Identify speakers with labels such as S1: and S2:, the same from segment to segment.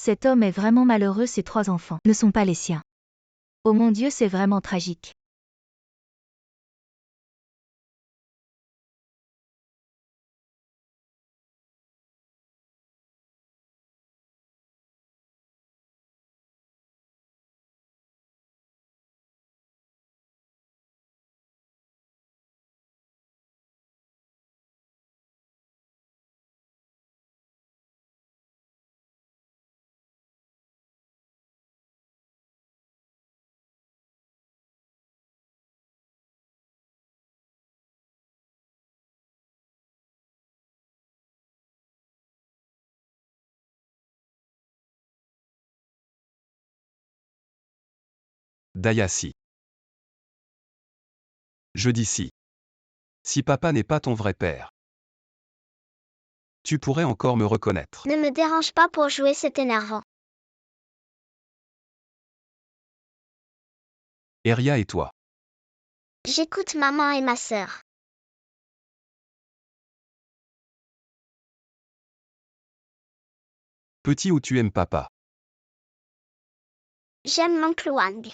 S1: Cet homme est vraiment malheureux, ses 3 enfants ne sont pas les siens. Oh mon Dieu, c'est vraiment tragique.
S2: Dayassi. Je dis si. Si papa n'est pas ton vrai père, tu pourrais encore me reconnaître.
S3: Ne me dérange pas pour jouer, c'est énervant.
S2: Eria et toi.
S3: J'écoute maman et ma sœur.
S2: Petit ou tu aimes papa.
S3: J'aime l'oncle Wang.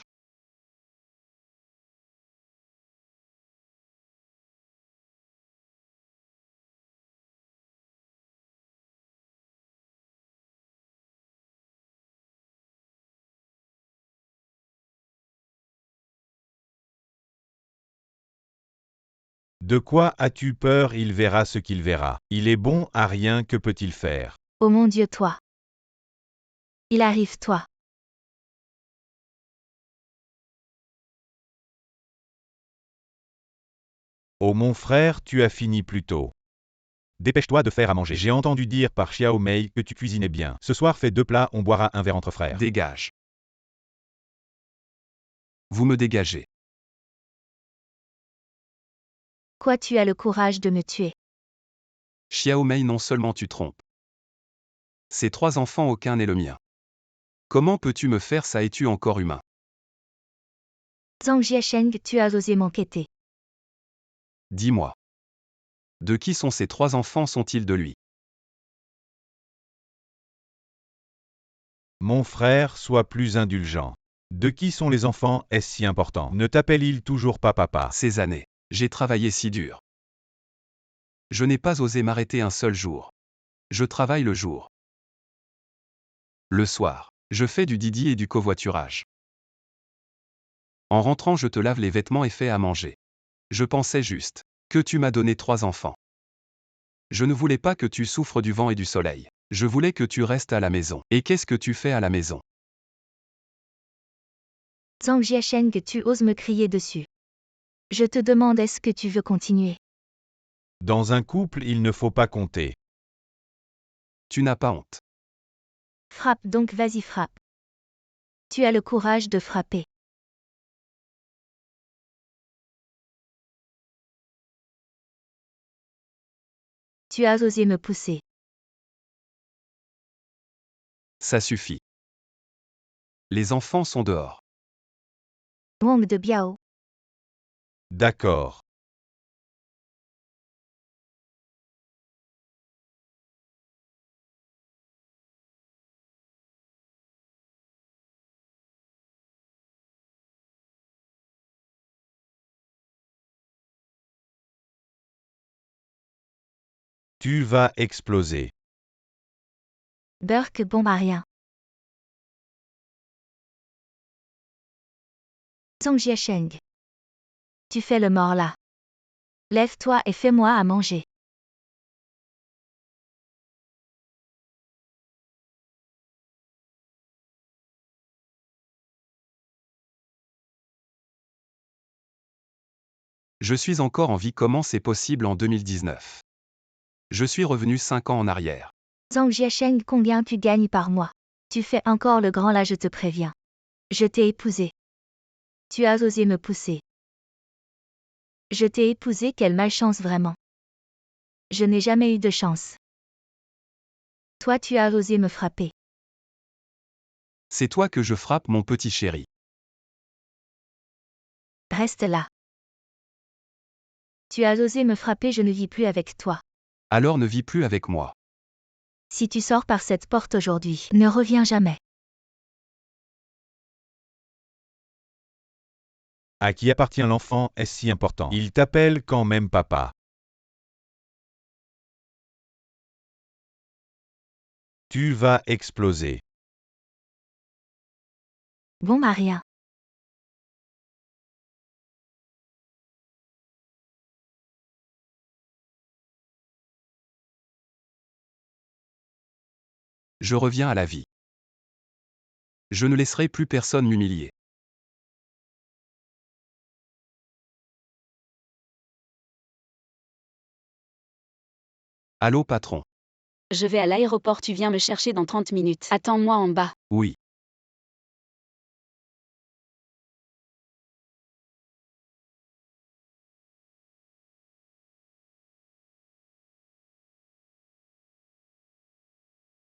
S4: De quoi as-tu peur? Il verra ce qu'il verra. Il est bon à rien, que peut-il faire?
S1: Oh mon Dieu, toi. Il arrive, toi.
S4: Oh mon frère, tu as fini plus tôt. Dépêche-toi de faire à manger. J'ai entendu dire par Xiao Mei que tu cuisinais bien. Ce soir, fais 2 plats, on boira un verre entre frères.
S2: Dégage. Vous me dégagez.
S1: Quoi, tu as le courage de me tuer?
S2: Xiao Mei, non seulement tu trompes. Ces 3 enfants, aucun n'est le mien. Comment peux-tu me faire ça? Es-tu encore humain?
S1: Zhang Jiasheng, tu as osé m'enquêter.
S2: Dis-moi. De qui sont ces 3 enfants? Sont-ils de lui?
S4: Mon frère, sois plus indulgent. De qui sont les enfants? Est-ce si important? Ne t'appelle-il toujours pas papa?
S2: Ces années, j'ai travaillé si dur. Je n'ai pas osé m'arrêter un seul jour. Je travaille le jour. Le soir, je fais du didi et du covoiturage. En rentrant, je te lave les vêtements et fais à manger. Je pensais juste que tu m'as donné 3 enfants. Je ne voulais pas que tu souffres du vent et du soleil. Je voulais que tu restes à la maison. Et qu'est-ce que tu fais à la maison?
S1: Zhang Jiasheng, tu oses me crier dessus. Je te demande, est-ce que tu veux continuer?
S4: Dans un couple, il ne faut pas compter.
S2: Tu n'as pas honte.
S1: Frappe donc, vas-y, frappe. Tu as le courage de frapper. Tu as osé me pousser.
S2: Ça suffit. Les enfants sont dehors.
S1: Wang de Biao.
S4: D'accord. Tu vas exploser.
S1: Burke, bombe à rien. Zhang Jiasheng. Tu fais le mort là. Lève-toi et fais-moi à manger.
S2: Je suis encore en vie. Comment c'est possible en 2019? Je suis revenu 5 ans en arrière.
S1: Zhang Jiasheng, combien tu gagnes par mois? Tu fais encore le grand là, je te préviens. Je t'ai épousé. Tu as osé me pousser. Je t'ai épousé, quelle malchance vraiment. Je n'ai jamais eu de chance. Toi, tu as osé me frapper.
S2: C'est toi que je frappe, mon petit chéri.
S1: Reste là. Tu as osé me frapper, je ne vis plus avec toi.
S2: Alors ne vis plus avec moi.
S1: Si tu sors par cette porte aujourd'hui, ne reviens jamais.
S4: À qui appartient l'enfant, est-ce si important? Il t'appelle quand même papa. Tu vas exploser.
S1: Bon Maria.
S2: Je reviens à la vie. Je ne laisserai plus personne m'humilier. Allô patron.
S5: Je vais à l'aéroport, tu viens me chercher dans 30 minutes. Attends-moi en bas.
S2: Oui.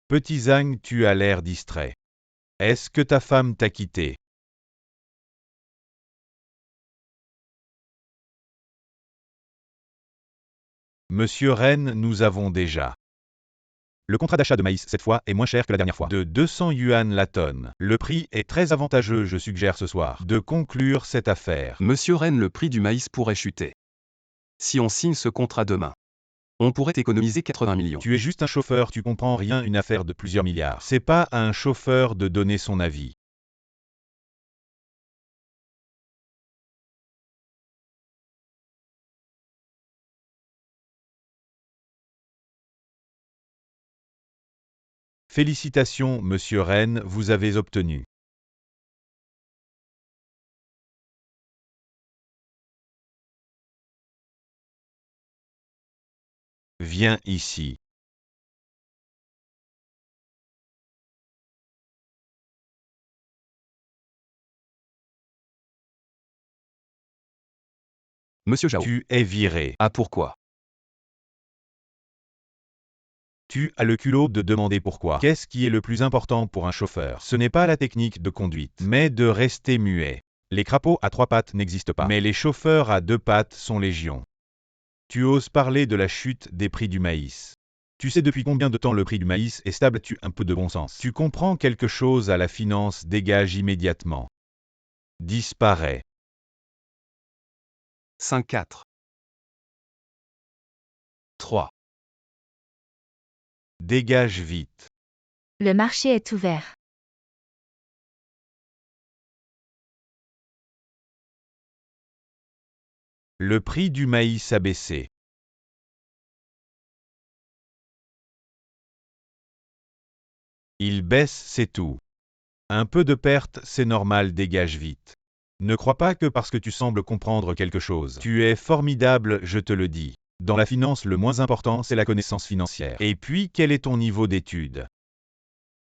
S4: Petit Zhang, tu as l'air distrait. Est-ce que ta femme t'a quitté? Monsieur Ren, nous avons déjà. Le contrat d'achat de maïs cette fois est moins cher que la dernière fois. De 200 yuan la tonne. Le prix est très avantageux, je suggère ce soir de conclure cette affaire.
S2: Monsieur Ren, le prix du maïs pourrait chuter. Si on signe ce contrat demain, on pourrait économiser 80 millions.
S4: Tu es juste un chauffeur, tu comprends rien, une affaire de plusieurs milliards. C'est pas à un chauffeur de donner son avis. Félicitations, monsieur Ren, vous avez obtenu. Viens ici.
S2: Monsieur Zhao.
S4: Tu es viré.
S2: Ah pourquoi?
S4: Tu as le culot de demander pourquoi. Qu'est-ce qui est le plus important pour un chauffeur? Ce n'est pas la technique de conduite, mais de rester muet. Les crapauds à 3 pattes n'existent pas, mais les chauffeurs à 2 pattes sont légion. Tu oses parler de la chute des prix du maïs. Tu sais depuis combien de temps le prix du maïs est stable? Tu as un peu de bon sens. Tu comprends quelque chose à la finance, dégage immédiatement. Disparaît.
S2: 5-4. 3.
S4: Dégage vite.
S1: Le marché est ouvert.
S4: Le prix du maïs a baissé. Il baisse, c'est tout. Un peu de perte, c'est normal, dégage vite. Ne crois pas que parce que tu sembles comprendre quelque chose. Tu es formidable, je te le dis. Dans la finance, le moins important, c'est la connaissance financière. Et puis, quel est ton niveau d'études?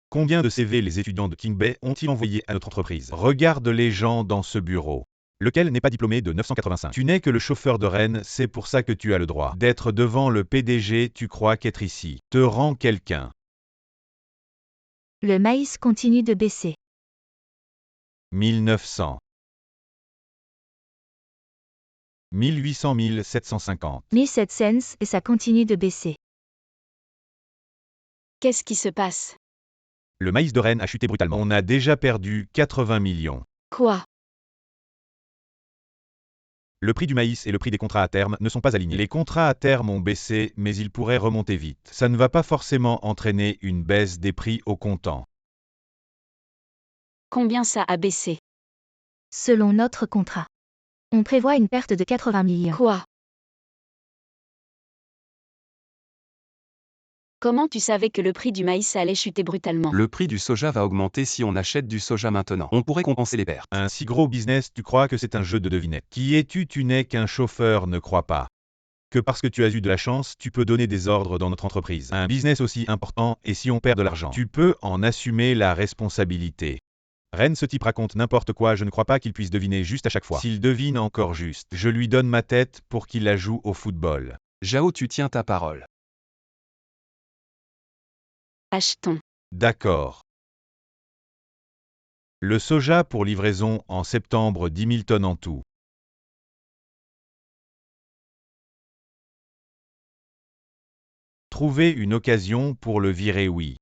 S4: Combien de CV les étudiants de King Bay ont-ils envoyé à notre entreprise? Regarde les gens dans ce bureau. Lequel n'est pas diplômé de 985? Tu n'es que le chauffeur de Rennes, c'est pour ça que tu as le droit d'être devant le PDG, tu crois qu'être ici te rend quelqu'un.
S1: Le maïs continue de baisser.
S4: 1900. 1800, 1750.
S1: 1700 et ça continue de baisser.
S5: Qu'est-ce qui se passe?
S4: Le maïs de Rennes a chuté brutalement. On a déjà perdu 80 millions.
S5: Quoi?
S4: Le prix du maïs et le prix des contrats à terme ne sont pas alignés. Les contrats à terme ont baissé, mais ils pourraient remonter vite. Ça ne va pas forcément entraîner une baisse des prix au comptant.
S5: Combien ça a baissé?
S1: Selon notre contrat. On prévoit une perte de 80 millions.
S5: Quoi? Comment tu savais que le prix du maïs allait chuter brutalement?
S2: Le prix du soja va augmenter si on achète du soja maintenant. On pourrait compenser les pertes.
S4: Un si gros business, tu crois que c'est un jeu de devinettes? Qui es-tu? Tu n'es qu'un chauffeur, ne crois pas que parce que tu as eu de la chance, tu peux donner des ordres dans notre entreprise. Un business aussi important, et si on perd de l'argent, tu peux en assumer la responsabilité. Ren, ce type raconte n'importe quoi, je ne crois pas qu'il puisse deviner juste à chaque fois. S'il devine encore juste, je lui donne ma tête pour qu'il la joue au football.
S2: Zhao, tu tiens ta parole.
S5: Achetons.
S4: D'accord. Le soja pour livraison en septembre, 10 000 tonnes en tout. Trouver une occasion pour le virer, oui.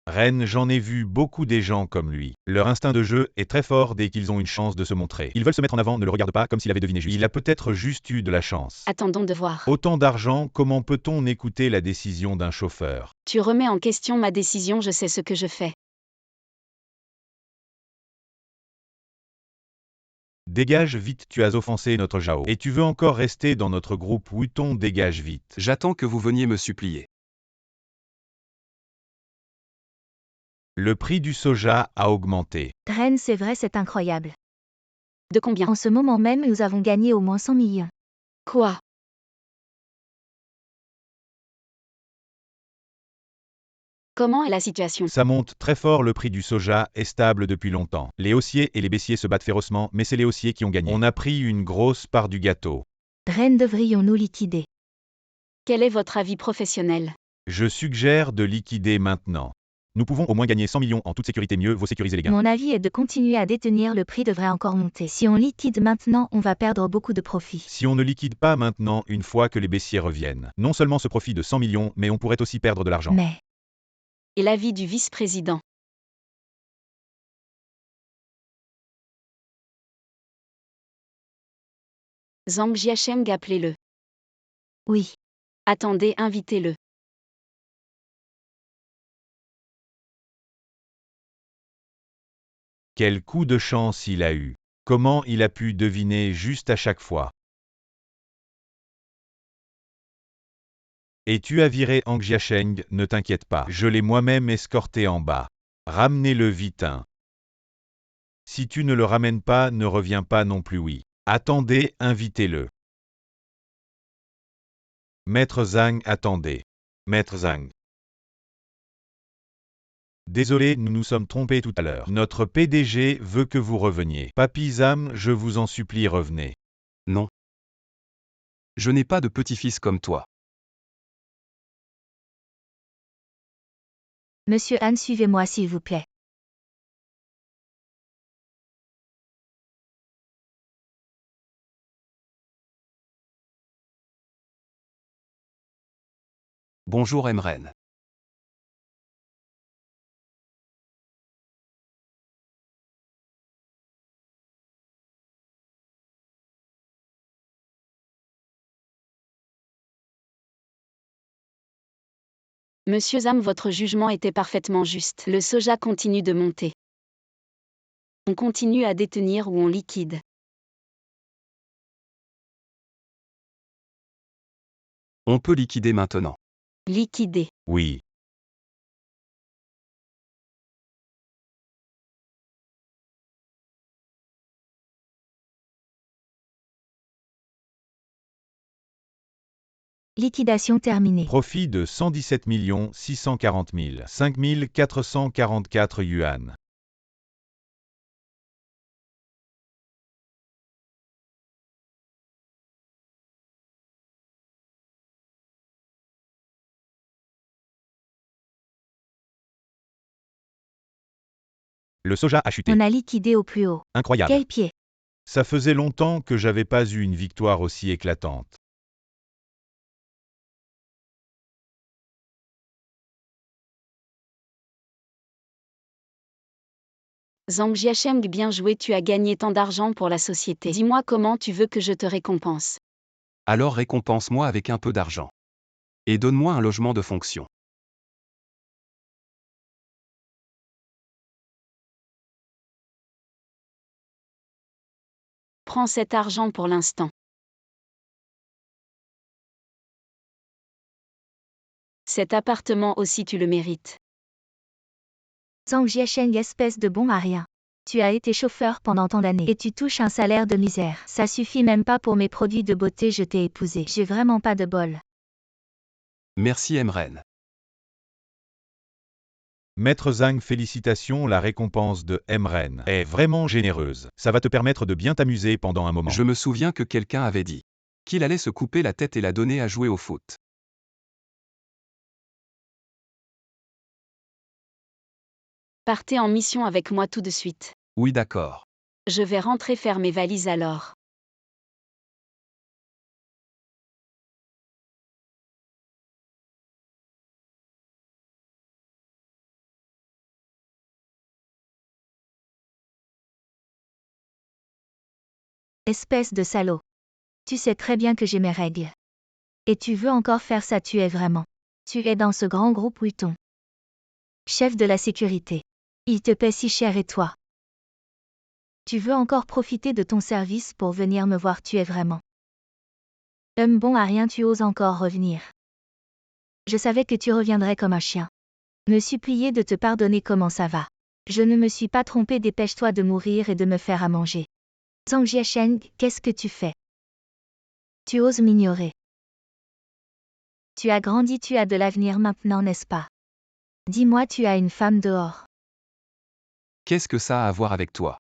S4: Reine, j'en ai vu beaucoup des gens comme lui. Leur instinct de jeu est très fort dès qu'ils ont une chance de se montrer. Ils veulent se mettre en avant, ne le regarde pas comme s'il avait deviné juste. Il a peut-être juste eu de la chance.
S5: Attendons de voir.
S4: Autant d'argent, comment peut-on écouter la décision d'un chauffeur?
S5: Tu remets en question ma décision, je sais ce que je fais.
S4: Dégage vite, tu as offensé notre Jao. Et tu veux encore rester dans notre groupe Wouton, dégage vite.
S2: J'attends que vous veniez me supplier.
S4: Le prix du soja a augmenté.
S1: Reine, c'est vrai, c'est incroyable.
S5: De combien?
S1: En ce moment même, nous avons gagné au moins 100 millions.
S5: Quoi? Comment est la situation?
S4: Ça monte très fort, le prix du soja est stable depuis longtemps. Les haussiers et les baissiers se battent férocement, mais c'est les haussiers qui ont gagné. On a pris une grosse part du gâteau.
S1: Reine, devrions-nous liquider?
S5: Quel est votre avis professionnel?
S4: Je suggère de liquider maintenant. Nous pouvons au moins gagner 100 millions en toute sécurité, mieux vaut sécuriser les gains.
S1: Mon avis est de continuer à détenir, le prix devrait encore monter. Si on liquide maintenant, on va perdre beaucoup de profit.
S4: Si on ne liquide pas maintenant, une fois que les baissiers reviennent, non seulement ce profit de 100 millions, mais on pourrait aussi perdre de l'argent.
S1: Mais,
S5: Et l'avis du vice-président? Zhang Jiasheng, appelez-le.
S1: oui,
S5: Attendez, invitez-le.
S4: Quel coup de chance il a eu. Comment il a pu deviner juste à chaque fois? Et tu as viré Ang Jiasheng, ne t'inquiète pas. Je l'ai moi-même escorté en bas. Ramenez-le vite, hein. Si tu ne le ramènes pas, ne reviens pas non plus, oui. Attendez, invitez-le. Maître Zhang, attendez. Maître Zhang. Désolé, nous nous sommes trompés tout à l'heure. Notre PDG veut que vous reveniez. Papy Zhang, je vous en supplie, revenez.
S2: Non. Je n'ai pas de petit-fils comme toi.
S1: Monsieur Han, suivez-moi s'il vous plaît.
S2: Bonjour Emren.
S5: Monsieur Zhang, votre jugement était parfaitement juste. Le soja continue de monter. On continue à détenir ou on liquide.
S2: On peut liquider maintenant.
S5: Liquider.
S4: Oui.
S1: Liquidation terminée.
S4: Profit de 117 640 000. 5 444 yuan. Le soja a chuté.
S1: On a liquidé au plus haut.
S4: Incroyable.
S1: Quel pied!
S4: Ça faisait longtemps que j'avais pas eu une victoire aussi éclatante.
S5: Zhang Jiasheng, bien joué, tu as gagné tant d'argent pour la société. Dis-moi comment tu veux que je te récompense.
S2: Alors récompense-moi avec un peu d'argent. Et donne-moi un logement de fonction.
S5: Prends cet argent pour l'instant. Cet appartement aussi tu le mérites.
S1: Zhang Jiasheng, espèce de bon à rien. Tu as été chauffeur pendant tant d'années et tu touches un salaire de misère. Ça suffit même pas pour mes produits de beauté, je t'ai épousé. J'ai vraiment pas de bol.
S2: Merci Emren.
S4: Maître Zhang, félicitations, la récompense de Emren est vraiment généreuse. Ça va te permettre de bien t'amuser pendant un moment.
S2: Je me souviens que quelqu'un avait dit qu'il allait se couper la tête et la donner à jouer au foot.
S5: Partez en mission avec moi tout de suite.
S2: Oui d'accord.
S5: Je vais rentrer faire mes valises alors.
S1: Espèce de salaud. Tu sais très bien que j'ai mes règles. Et tu veux encore faire ça, tu es vraiment. Tu es dans ce grand groupe Wheaton. Chef de la sécurité. Il te paie si cher et toi. Tu veux encore profiter de ton service pour venir me voir, tu es vraiment. Bon à rien, tu oses encore revenir. Je savais que tu reviendrais comme un chien. Me supplier de te pardonner, comment ça va? Je ne me suis pas trompé, dépêche-toi de mourir et de me faire à manger. Zhang Jiasheng, qu'est-ce que tu fais? Tu oses m'ignorer. Tu as grandi, tu as de l'avenir maintenant, n'est-ce pas? Dis-moi, tu as une femme dehors.
S2: Qu'est-ce que ça a à voir avec toi?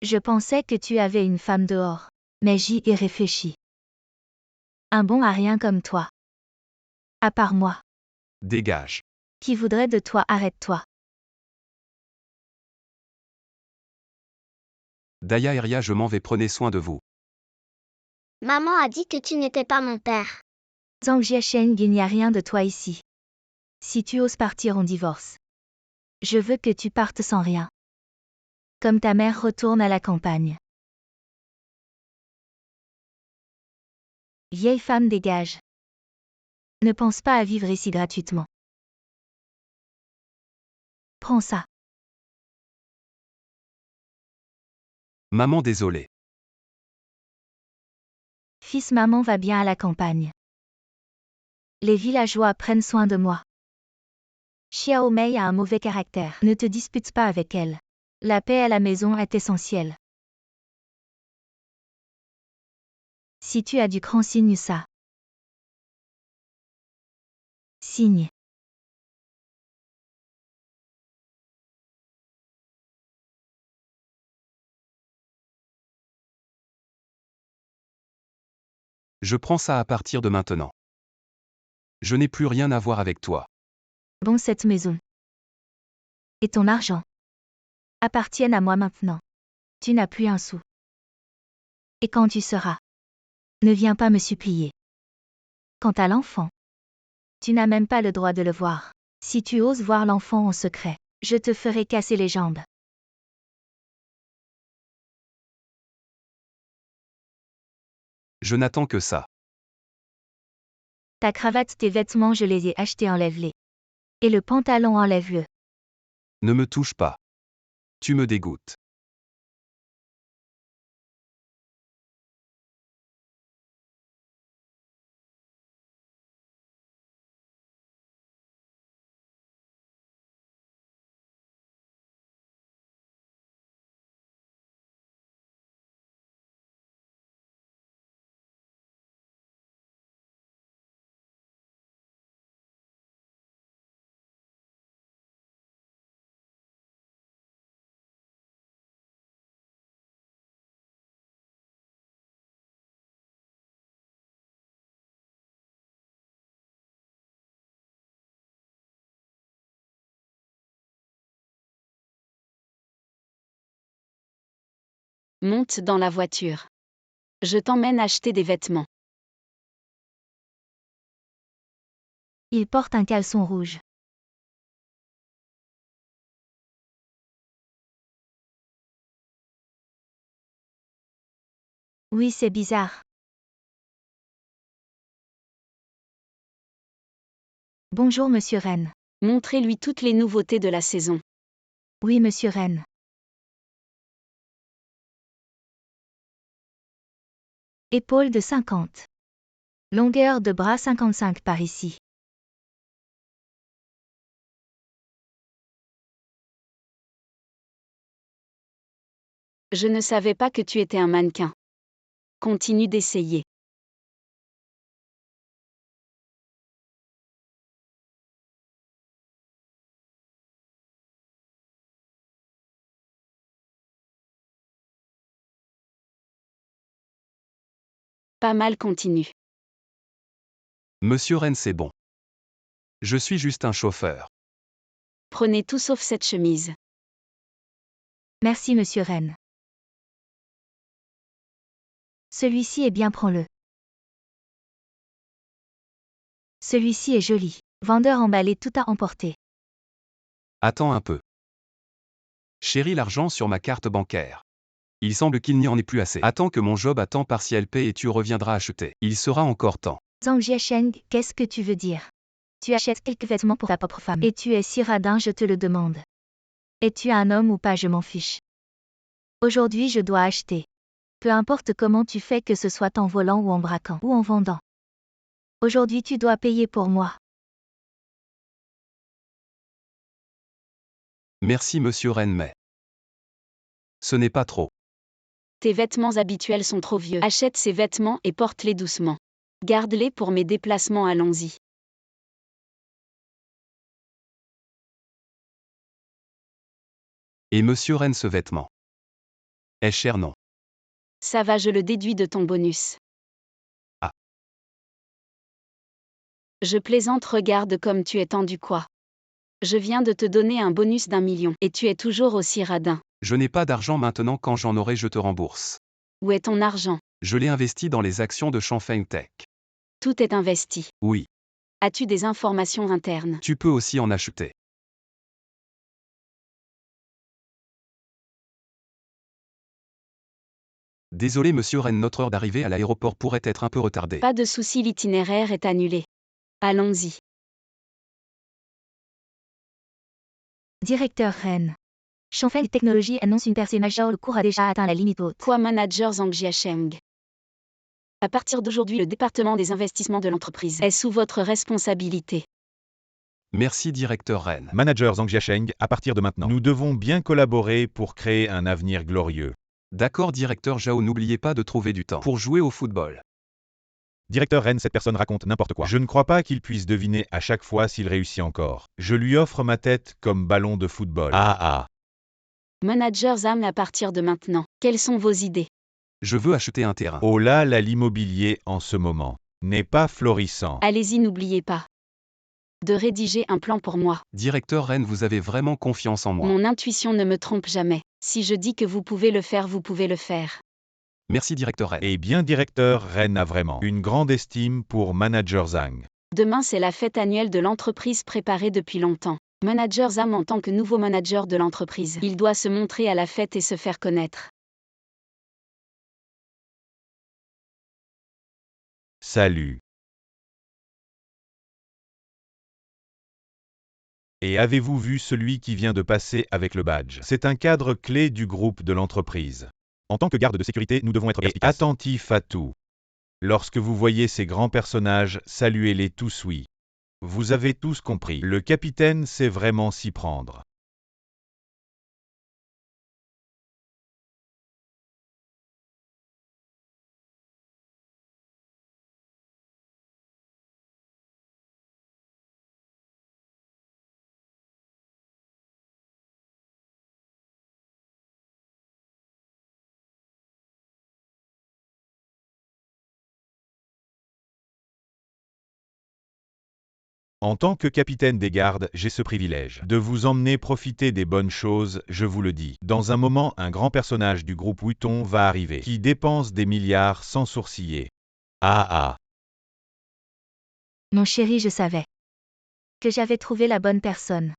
S1: Je pensais que tu avais une femme dehors. Mais j'y ai réfléchi. Un bon à rien comme toi. À part moi.
S2: Dégage.
S1: Qui voudrait de toi? Arrête-toi.
S2: Daya et Ria, je m'en vais, prenez soin de vous.
S3: Maman a dit que tu n'étais pas mon père.
S1: Zhang Jiasheng, il n'y a rien de toi ici. Si tu oses partir, on divorce. Je veux que tu partes sans rien. Comme ta mère, retourne à la campagne. Vieille femme, dégage. Ne pense pas à vivre ici gratuitement. Prends ça.
S2: Maman, désolé.
S1: Fils, maman va bien à la campagne. Les villageois prennent soin de moi. Xiao Mei a un mauvais caractère. Ne te dispute pas avec elle. La paix à la maison est essentielle. Si tu as du cran, signe ça. Signe.
S2: Je prends ça à partir de maintenant. Je n'ai plus rien à voir avec toi.
S1: Bon, cette maison. Et ton argent appartiennent à moi maintenant. Tu n'as plus un sou. Et quand tu seras, ne viens pas me supplier. Quant à l'enfant, tu n'as même pas le droit de le voir. Si tu oses voir l'enfant en secret, je te ferai casser les jambes.
S2: Je n'attends que ça.
S1: Ta cravate, tes vêtements, je les ai achetés, enlève-les. Et le pantalon, enlève-le.
S2: Ne me touche pas. Tu me dégoûtes.
S5: Monte dans la voiture. Je t'emmène acheter des vêtements.
S1: Il porte un caleçon rouge. Oui, c'est bizarre. Bonjour, monsieur Ren.
S5: Montrez-lui toutes les nouveautés de la saison.
S1: Oui, monsieur Ren. Épaules de 50. Longueur de bras 55 par ici.
S5: Je ne savais pas que tu étais un mannequin. Continue d'essayer. Pas mal, continue.
S2: Monsieur Ren, c'est bon. Je suis juste un chauffeur.
S5: Prenez tout sauf cette chemise.
S1: Merci, monsieur Ren. Celui-ci est bien, prends-le. Celui-ci est joli. Vendeur emballé, tout à emporter.
S2: Attends un peu. Chérie, l'argent sur ma carte bancaire. Il semble qu'il n'y en ait plus assez. Attends que mon job à temps partiel paie et tu reviendras acheter. Il sera encore temps.
S1: Zhang Jiasheng, qu'est-ce que tu veux dire? Tu achètes quelques vêtements pour ta propre femme. Et tu es si radin, je te le demande. Es-tu un homme ou pas, je m'en fiche. Aujourd'hui, je dois acheter. Peu importe comment tu fais, que ce soit en volant ou en braquant ou en vendant. Aujourd'hui, tu dois payer pour moi.
S2: Merci monsieur Ren, mais ce n'est pas trop.
S5: Tes vêtements habituels sont trop vieux. Achète ces vêtements et porte-les doucement. Garde-les pour mes déplacements, allons-y.
S2: Et monsieur Ren, ce vêtement est cher, non?
S5: Ça va, je le déduis de ton bonus.
S2: Ah.
S5: Je plaisante, regarde comme tu es tendu, quoi. Je viens de te donner un bonus d'1 million, et tu es toujours aussi radin.
S2: Je n'ai pas d'argent maintenant, quand j'en aurai je te rembourse.
S5: Où est ton argent?
S2: Je l'ai investi dans les actions de Shangfeng Tech.
S5: Tout est investi.
S2: Oui.
S5: As-tu des informations internes?
S2: Tu peux aussi en acheter. Désolé monsieur Ren, notre heure d'arrivée à l'aéroport pourrait être un peu retardée.
S5: Pas de souci, l'itinéraire est annulé. Allons-y.
S1: Directeur Ren. Shangfeng Technologies annonce une percée majeure, le cours a déjà atteint la limite haute.
S5: Quoi, manager Zhang Jiasheng? À partir d'aujourd'hui, le département des investissements de l'entreprise est sous votre responsabilité.
S2: Merci directeur Ren.
S4: Manager Zhang Jiasheng, à partir de maintenant, nous devons bien collaborer pour créer un avenir glorieux.
S2: D'accord directeur Zhao, n'oubliez pas de trouver du temps pour jouer au football.
S4: Directeur Ren, cette personne raconte n'importe quoi. Je ne crois pas qu'il puisse deviner à chaque fois s'il réussit encore. Je lui offre ma tête comme ballon de football. Ah.
S5: Manager Zhang, à partir de maintenant, quelles sont vos idées?
S2: Je veux acheter un terrain.
S4: Oh là là, l'immobilier en ce moment n'est pas florissant.
S5: Allez-y, n'oubliez pas de rédiger un plan pour moi.
S2: Directeur Ren, vous avez vraiment confiance en moi.
S5: Mon intuition ne me trompe jamais. Si je dis que vous pouvez le faire, vous pouvez le faire.
S2: Merci directeur Ren.
S4: Eh bien, directeur Ren a vraiment une grande estime pour Manager Zhang.
S5: Demain, c'est la fête annuelle de l'entreprise préparée depuis longtemps. Manager Zhang, en tant que nouveau manager de l'entreprise, il doit se montrer à la fête et se faire connaître.
S4: Salut. Et avez-vous vu celui qui vient de passer avec le badge? C'est un cadre clé du groupe de l'entreprise. En tant que garde de sécurité, nous devons être efficaces. Attentifs à tout. Lorsque vous voyez ces grands personnages, saluez-les tous, oui. Vous avez tous compris. Le capitaine sait vraiment s'y prendre. En tant que capitaine des gardes, j'ai ce privilège de vous emmener profiter des bonnes choses, je vous le dis. Dans un moment, un grand personnage du groupe Wutong va arriver, qui dépense des milliards sans sourciller. Ah.
S1: Mon chéri, je savais que j'avais trouvé la bonne personne.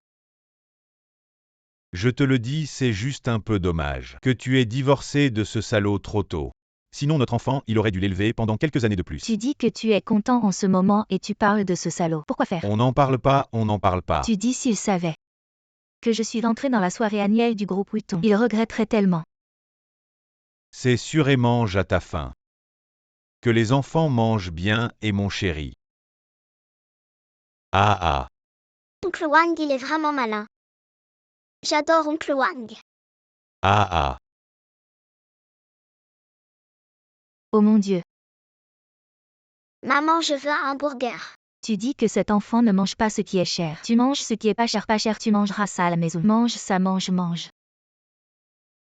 S4: Je te le dis, c'est juste un peu dommage que tu aies divorcé de ce salaud trop tôt. Sinon notre enfant, il aurait dû l'élever pendant quelques années de plus.
S1: Tu dis que tu es content en ce moment et tu parles de ce salaud. Pourquoi faire?
S4: On n'en parle pas, on n'en parle pas.
S1: Tu dis s'il savait que je suis entrée dans la soirée annuelle du groupe Wutong, il regretterait tellement.
S4: C'est sûr, et mange à ta faim. Que les enfants mangent bien, et mon chéri. Ah.
S3: Oncle Wang, il est vraiment malin. J'adore Oncle Wang.
S4: Ah.
S1: Oh mon Dieu.
S3: Maman, je veux un hamburger.
S1: Tu dis que cet enfant ne mange pas ce qui est cher. Tu manges ce qui est pas cher, tu mangeras ça à la maison. Mange ça, mange.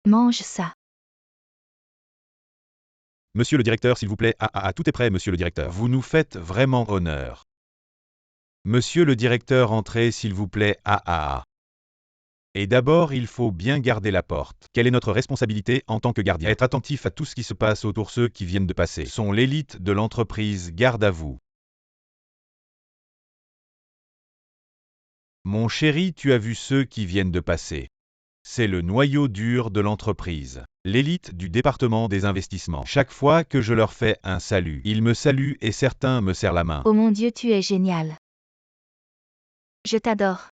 S1: Mange ça.
S4: Monsieur le directeur, s'il vous plaît. Tout est prêt, monsieur le directeur. Vous nous faites vraiment honneur. Monsieur le directeur, entrez, s'il vous plaît. Et d'abord, il faut bien garder la porte. Quelle est notre responsabilité en tant que gardien? Être attentif à tout ce qui se passe autour. Ceux qui viennent de passer sont l'élite de l'entreprise, garde à vous. Mon chéri, tu as vu ceux qui viennent de passer. C'est le noyau dur de l'entreprise. L'élite du département des investissements. Chaque fois que je leur fais un salut, ils me saluent et certains me serrent la main.
S1: Oh mon Dieu, tu es génial. Je t'adore.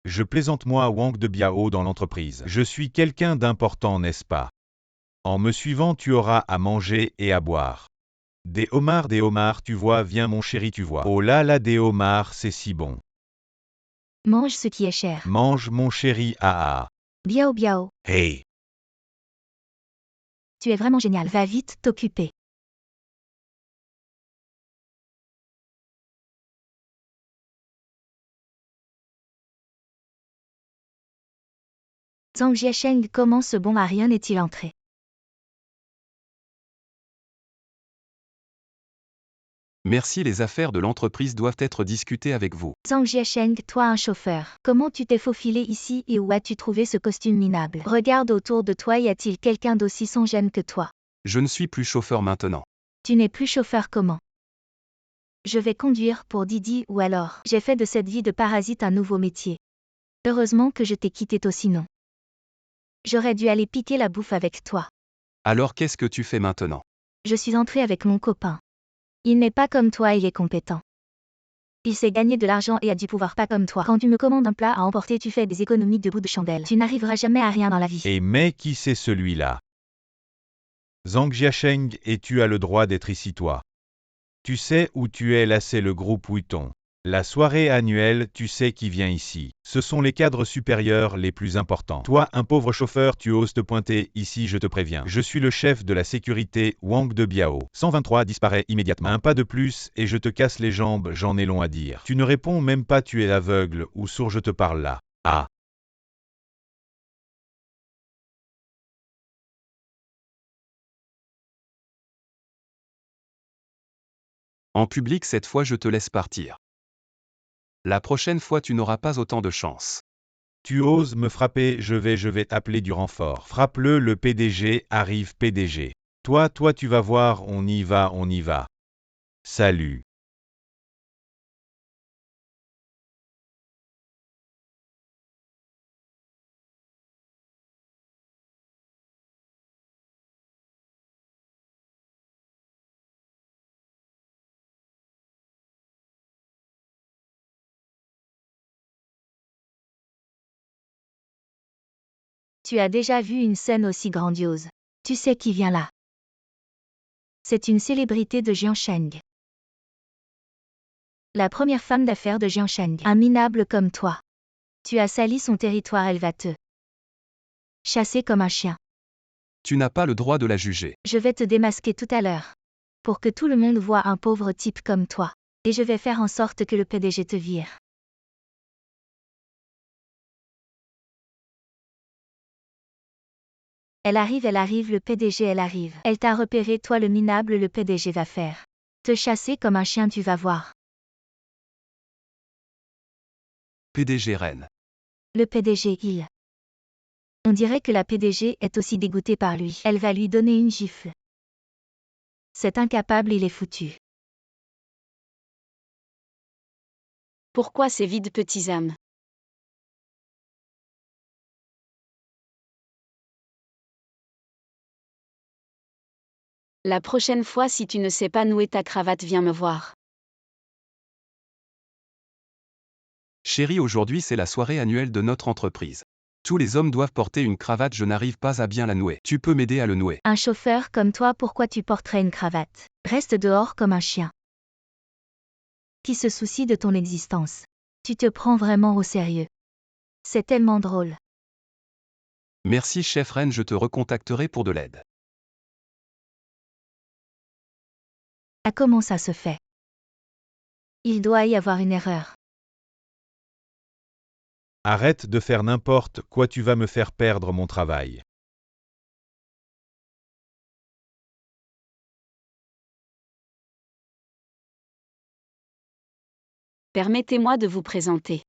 S4: Je plaisante moi Wang de Biao dans l'entreprise. Je suis quelqu'un d'important, n'est-ce pas? En me suivant, tu auras à manger et à boire. Des homards, tu vois, viens mon chéri, tu vois. Oh là là, des homards, c'est si bon.
S1: Mange ce qui est cher.
S4: Mange mon chéri, ah ah.
S1: Biao biao.
S4: Hey.
S1: Tu es vraiment génial. Va vite t'occuper. Zhang Jiasheng, comment ce bon Marion est-il entré?
S2: Merci, les affaires de l'entreprise doivent être discutées avec vous.
S1: Zhang Jiasheng, toi un chauffeur. Comment tu t'es faufilé ici et où as-tu trouvé ce costume minable? Regarde autour de toi, y a-t-il quelqu'un d'aussi sans gêne que toi?
S2: Je ne suis plus chauffeur maintenant.
S1: Tu n'es plus chauffeur comment? Je vais conduire pour Didi ou alors. J'ai fait de cette vie de parasite un nouveau métier. Heureusement que je t'ai quitté tôt sinon. J'aurais dû aller piquer la bouffe avec toi.
S2: Alors qu'est-ce que tu fais maintenant?
S1: Je suis entrée avec mon copain. Il n'est pas comme toi, il est compétent. Il sait gagner de l'argent et a du pouvoir, pas comme toi. Quand tu me commandes un plat à emporter, tu fais des économies de bout de chandelle. Tu n'arriveras jamais à rien dans la vie.
S4: Et mais qui c'est celui-là? Zhang Jiasheng, et tu as le droit d'être ici toi. Tu sais où tu es, là c'est le groupe Vuitton. La soirée annuelle, tu sais qui vient ici. Ce sont les cadres supérieurs les plus importants. Toi, un pauvre chauffeur, tu oses te pointer ici, je te préviens. Je suis le chef de la sécurité, Wang de Biao. 123 disparaît immédiatement. Un pas de plus et je te casse les jambes, j'en ai long à dire. Tu ne réponds même pas, tu es aveugle ou sourd, je te parle là. Ah.
S2: En public, cette fois, je te laisse partir. La prochaine fois, tu n'auras pas autant de chance.
S4: Tu oses me frapper, je vais t'appeler du renfort. Frappe-le, le PDG arrive, PDG. Toi, tu vas voir, on y va. Salut.
S1: Tu as déjà vu une scène aussi grandiose. Tu sais qui vient là. C'est une célébrité de Jiangsheng. La première femme d'affaires de Jiangsheng. Un minable comme toi. Tu as sali son territoire, elle va te chasser comme un chien.
S2: Tu n'as pas le droit de la juger.
S1: Je vais te démasquer tout à l'heure. Pour que tout le monde voit un pauvre type comme toi. Et je vais faire en sorte que le PDG te vire. Elle arrive, le PDG, elle arrive. Elle t'a repéré, toi le minable, le PDG va faire te chasser comme un chien, tu vas voir.
S2: PDG Reine.
S1: Le PDG, il. On dirait que la PDG est aussi dégoûtée par lui. Elle va lui donner une gifle. C'est incapable, il est foutu.
S5: Pourquoi ces vides petits âmes? La prochaine fois, si tu ne sais pas nouer ta cravate, viens me voir.
S2: Chérie, aujourd'hui c'est la soirée annuelle de notre entreprise. Tous les hommes doivent porter une cravate, je n'arrive pas à bien la nouer. Tu peux m'aider à le nouer.
S1: Un chauffeur comme toi, pourquoi tu porterais une cravate? Reste dehors comme un chien. Qui se soucie de ton existence? Tu te prends vraiment au sérieux. C'est tellement drôle.
S2: Merci chef Reine, je te recontacterai pour de l'aide.
S1: Ah, comment ça se fait? Il doit y avoir une erreur.
S4: Arrête de faire n'importe quoi, tu vas me faire perdre mon travail.
S5: Permettez-moi de vous présenter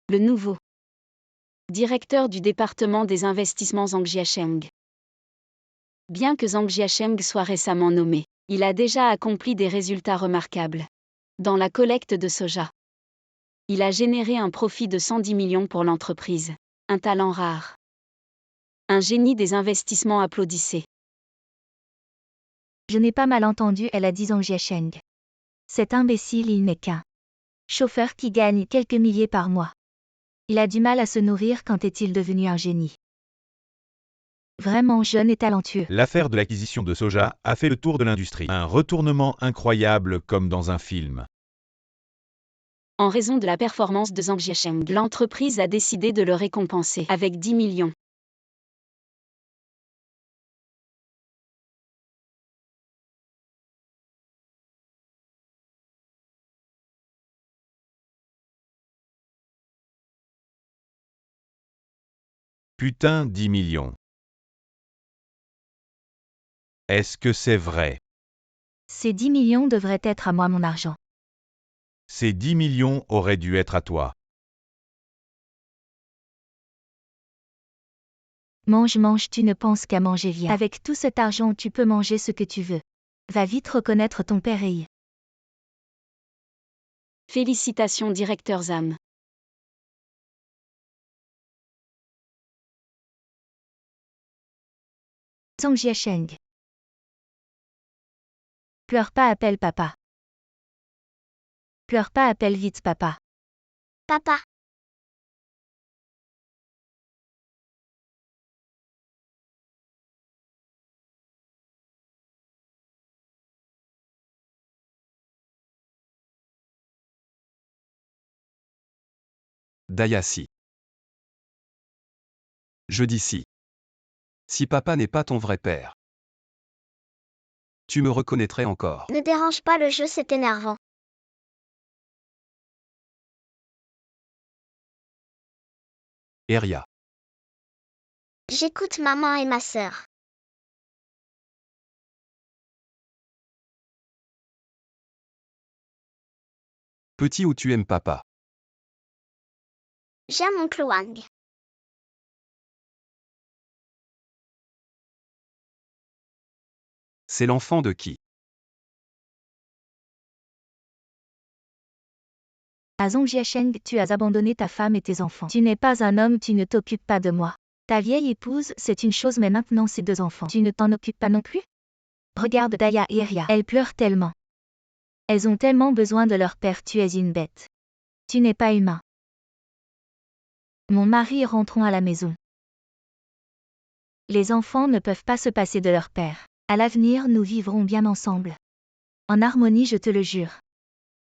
S5: le nouveau directeur du département des investissements Zhang Jiasheng. Bien que Zhang Jiasheng soit récemment nommé, il a déjà accompli des résultats remarquables. Dans la collecte de soja, il a généré un profit de 110 millions pour l'entreprise. Un talent rare. Un génie des investissements applaudissait.
S1: Je n'ai pas mal entendu, elle a dit Zhang Jiasheng. Cet imbécile, il n'est qu'un chauffeur qui gagne quelques milliers par mois. Il a du mal à se nourrir, quand est-il devenu un génie? Vraiment jeune et talentueux.
S4: L'affaire de l'acquisition de soja a fait le tour de l'industrie. Un retournement incroyable comme dans un film.
S5: En raison de la performance de Zhang Jiasheng, l'entreprise a décidé de le récompenser avec 10 millions.
S4: Putain, 10 millions. Est-ce que c'est vrai?
S1: Ces 10 millions devraient être à moi, mon argent.
S4: Ces 10 millions auraient dû être à toi.
S1: Mange, mange, tu ne penses qu'à manger, viens. Avec tout cet argent, tu peux manger ce que tu veux. Va vite reconnaître ton père et y.
S5: Félicitations, directeur Zam.
S1: Zhang Jiasheng. Pleure pas, appelle papa. Pleure pas, appelle vite papa.
S3: Papa.
S2: Daya si. Je dis si. Si papa n'est pas ton vrai père. Tu me reconnaîtrais encore.
S3: Ne dérange pas, le jeu, c'est énervant.
S2: Eria.
S3: J'écoute maman et ma sœur.
S2: Petit ou tu aimes papa?
S3: J'aime oncle Wang.
S2: C'est l'enfant de qui?
S1: À Zhang Jiasheng, tu as abandonné ta femme et tes enfants. Tu n'es pas un homme, tu ne t'occupes pas de moi. Ta vieille épouse, c'est une chose, mais maintenant ces 2 enfants. Tu ne t'en occupes pas non plus? Regarde Daya et Eria, elles pleurent tellement. Elles ont tellement besoin de leur père, tu es une bête. Tu n'es pas humain. Mon mari, rentrons à la maison. Les enfants ne peuvent pas se passer de leur père. À l'avenir, nous vivrons bien ensemble. En harmonie, je te le jure.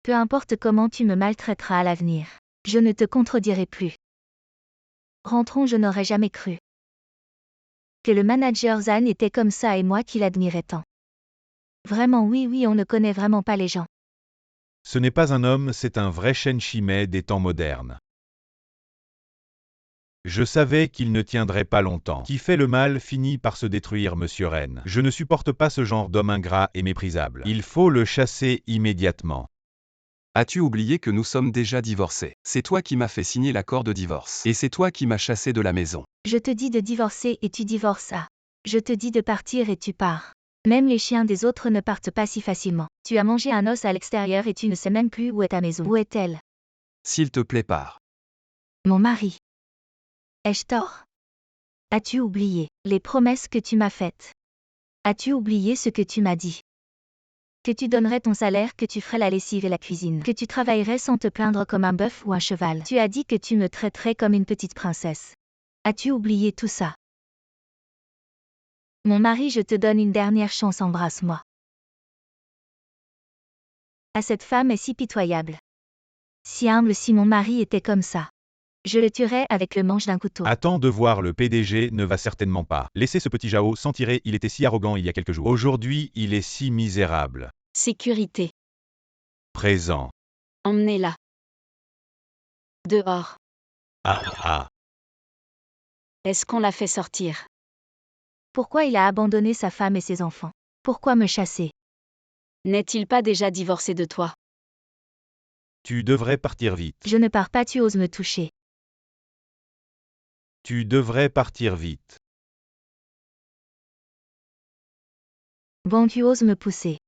S1: Peu importe comment tu me maltraiteras à l'avenir. Je ne te contredirai plus. Rentrons, je n'aurais jamais cru que le manager Zan était comme ça et moi qui l'admirais tant. Vraiment oui, on ne connaît vraiment pas les gens.
S4: Ce n'est pas un homme, c'est un vrai Shen Shimei des temps modernes. Je savais qu'il ne tiendrait pas longtemps. Qui fait le mal finit par se détruire, monsieur Ren. Je ne supporte pas ce genre d'homme ingrat et méprisable. Il faut le chasser immédiatement.
S2: As-tu oublié que nous sommes déjà divorcés? C'est toi qui m'as fait signer l'accord de divorce. Et c'est toi qui m'as chassé de la maison.
S1: Je te dis de divorcer et tu divorces. Je te dis de partir et tu pars. Même les chiens des autres ne partent pas si facilement. Tu as mangé un os à l'extérieur et tu ne sais même plus où est ta maison. Où est-elle?
S2: S'il te plaît, pars.
S1: Mon mari. Ai-je tort? As-tu oublié les promesses que tu m'as faites? As-tu oublié ce que tu m'as dit? Que tu donnerais ton salaire, que tu ferais la lessive et la cuisine, que tu travaillerais sans te plaindre comme un bœuf ou un cheval. Tu as dit que tu me traiterais comme une petite princesse. As-tu oublié tout ça? Mon mari, je te donne une dernière chance, embrasse-moi. Ah, cette femme est si pitoyable. Si humble, si mon mari était comme ça. Je le tuerais avec le manche d'un couteau.
S4: Attends de voir, le PDG ne va certainement pas laisser ce petit Jao s'en tirer, il était si arrogant il y a quelques jours. Aujourd'hui, il est si misérable.
S5: Sécurité.
S4: Présent.
S5: Emmenez-la. Dehors.
S4: Ah.
S5: Est-ce qu'on l'a fait sortir?
S1: Pourquoi il a abandonné sa femme et ses enfants? Pourquoi me chasser?
S5: N'est-il pas déjà divorcé de toi?
S4: Tu devrais partir vite.
S1: Je ne pars pas, tu oses me toucher.
S4: Tu devrais partir vite.
S1: Bon, tu oses me pousser.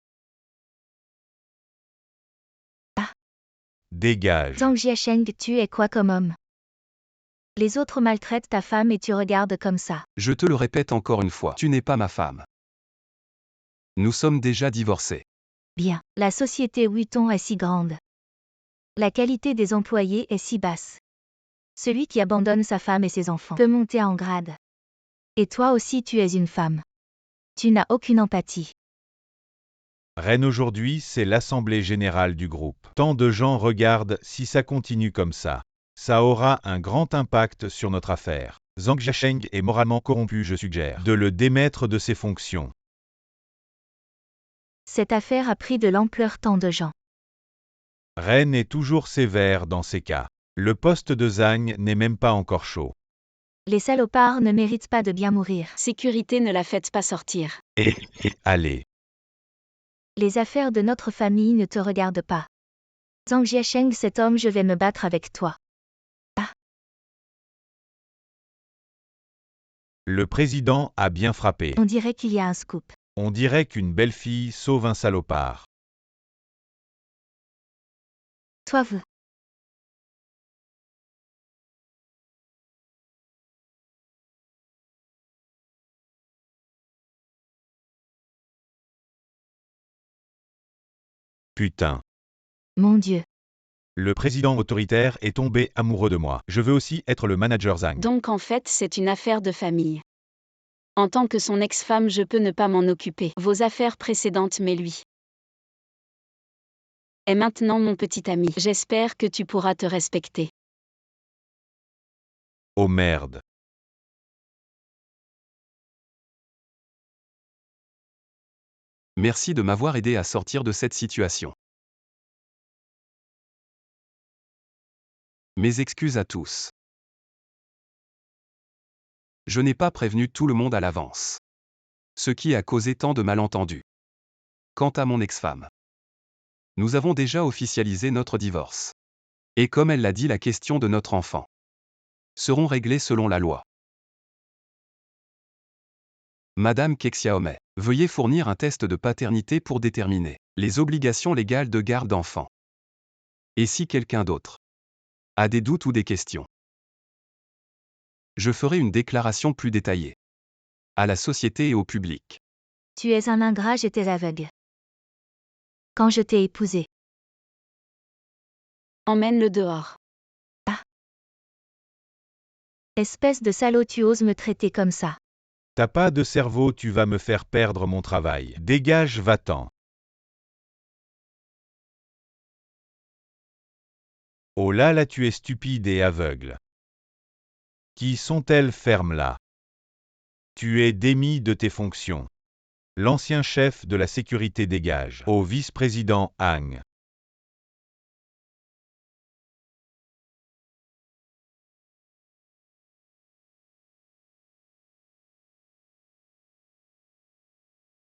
S4: Dégage.
S1: Zhang Jiasheng, tu es quoi comme homme? Les autres maltraitent ta femme et tu regardes comme ça.
S2: Je te le répète encore une fois, tu n'es pas ma femme. Nous sommes déjà divorcés.
S1: Bien. La société Vuitton est si grande. La qualité des employés est si basse. Celui qui abandonne sa femme et ses enfants peut monter en grade. Et toi aussi tu es une femme. Tu n'as aucune empathie.
S4: Ren, aujourd'hui, c'est l'assemblée générale du groupe. Tant de gens regardent, si ça continue comme ça. Ça aura un grand impact sur notre affaire. Zhang Jiasheng est moralement corrompu, je suggère de le démettre de ses fonctions.
S1: Cette affaire a pris de l'ampleur, tant de gens.
S4: Ren est toujours sévère dans ces cas. Le poste de Zhang n'est même pas encore chaud.
S1: Les salopards ne méritent pas de bien mourir.
S5: Sécurité, ne la faites pas sortir.
S4: Allez.
S1: Les affaires de notre famille ne te regardent pas. Zhang Jiasheng, cet homme, je vais me battre avec toi.
S4: Le président a bien frappé.
S1: On dirait qu'il y a un scoop.
S4: On dirait qu'une belle fille sauve un salopard.
S1: Toi vous.
S4: Putain.
S1: Mon Dieu.
S4: Le président autoritaire est tombé amoureux de moi. Je veux aussi être le manager Zhang.
S5: Donc en fait, c'est une affaire de famille. En tant que son ex-femme, je peux ne pas m'en occuper. Vos affaires précédentes, mais lui est maintenant mon petit ami. J'espère que tu pourras te respecter.
S4: Oh merde.
S2: Merci de m'avoir aidé à sortir de cette situation. Mes excuses à tous. Je n'ai pas prévenu tout le monde à l'avance. Ce qui a causé tant de malentendus. Quant à mon ex-femme, nous avons déjà officialisé notre divorce. Et comme elle l'a dit, la question de notre enfant seront réglées selon la loi. Madame Kexiaome, veuillez fournir un test de paternité pour déterminer les obligations légales de garde d'enfant. Et si quelqu'un d'autre a des doutes ou des questions, je ferai une déclaration plus détaillée à la société et au public.
S1: Tu es un ingrat, j'étais aveugle. Quand je t'ai épousé.
S5: Emmène-le dehors.
S1: Espèce de salaud, tu oses me traiter comme ça.
S4: T'as pas de cerveau, tu vas me faire perdre mon travail. Dégage, va-t'en. Oh là là, tu es stupide et aveugle. Qui sont-elles, ferme-la. Tu es démis de tes fonctions. L'ancien chef de la sécurité dégage. Au vice-président Hang.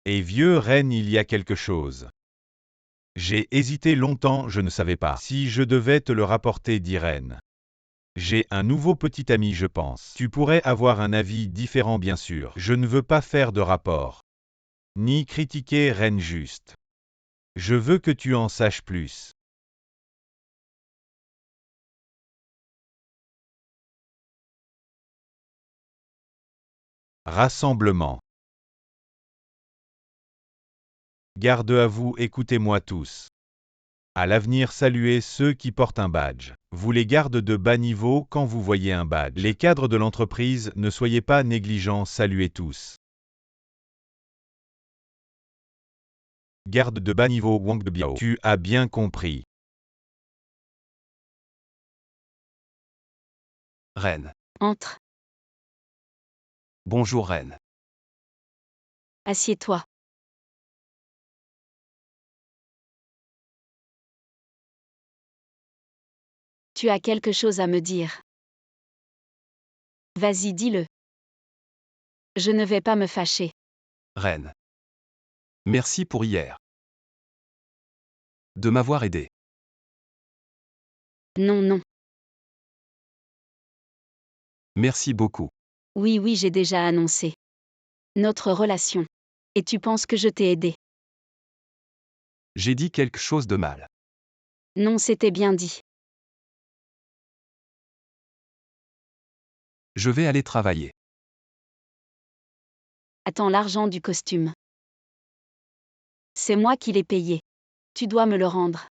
S4: Et vieux Ren, il y a quelque chose. J'ai hésité longtemps, je ne savais pas si je devais te le rapporter, dit Ren. J'ai un nouveau petit ami, je pense. Tu pourrais avoir un avis différent, bien sûr. Je ne veux pas faire de rapport. Ni critiquer Ren, juste. Je veux que tu en saches plus. Rassemblement. Garde à vous, écoutez-moi tous. À l'avenir, saluez ceux qui portent un badge. Vous les gardes de bas niveau quand vous voyez un badge. Les cadres de l'entreprise, ne soyez pas négligents, saluez tous. Garde de bas niveau Wang de Biao. Tu as bien compris.
S2: Reine.
S5: Entre.
S2: Bonjour Reine.
S5: Assieds-toi. Tu as quelque chose à me dire. Vas-y, dis-le. Je ne vais pas me fâcher.
S2: Reine. Merci pour hier. De m'avoir aidé.
S5: Non, non.
S2: Merci beaucoup.
S5: Oui, oui, j'ai déjà annoncé notre relation. Et tu penses que je t'ai aidé?
S2: J'ai dit quelque chose de mal.
S5: Non, c'était bien dit.
S2: Je vais aller travailler.
S5: Attends l'argent du costume. C'est moi qui l'ai payé. Tu dois me le rendre.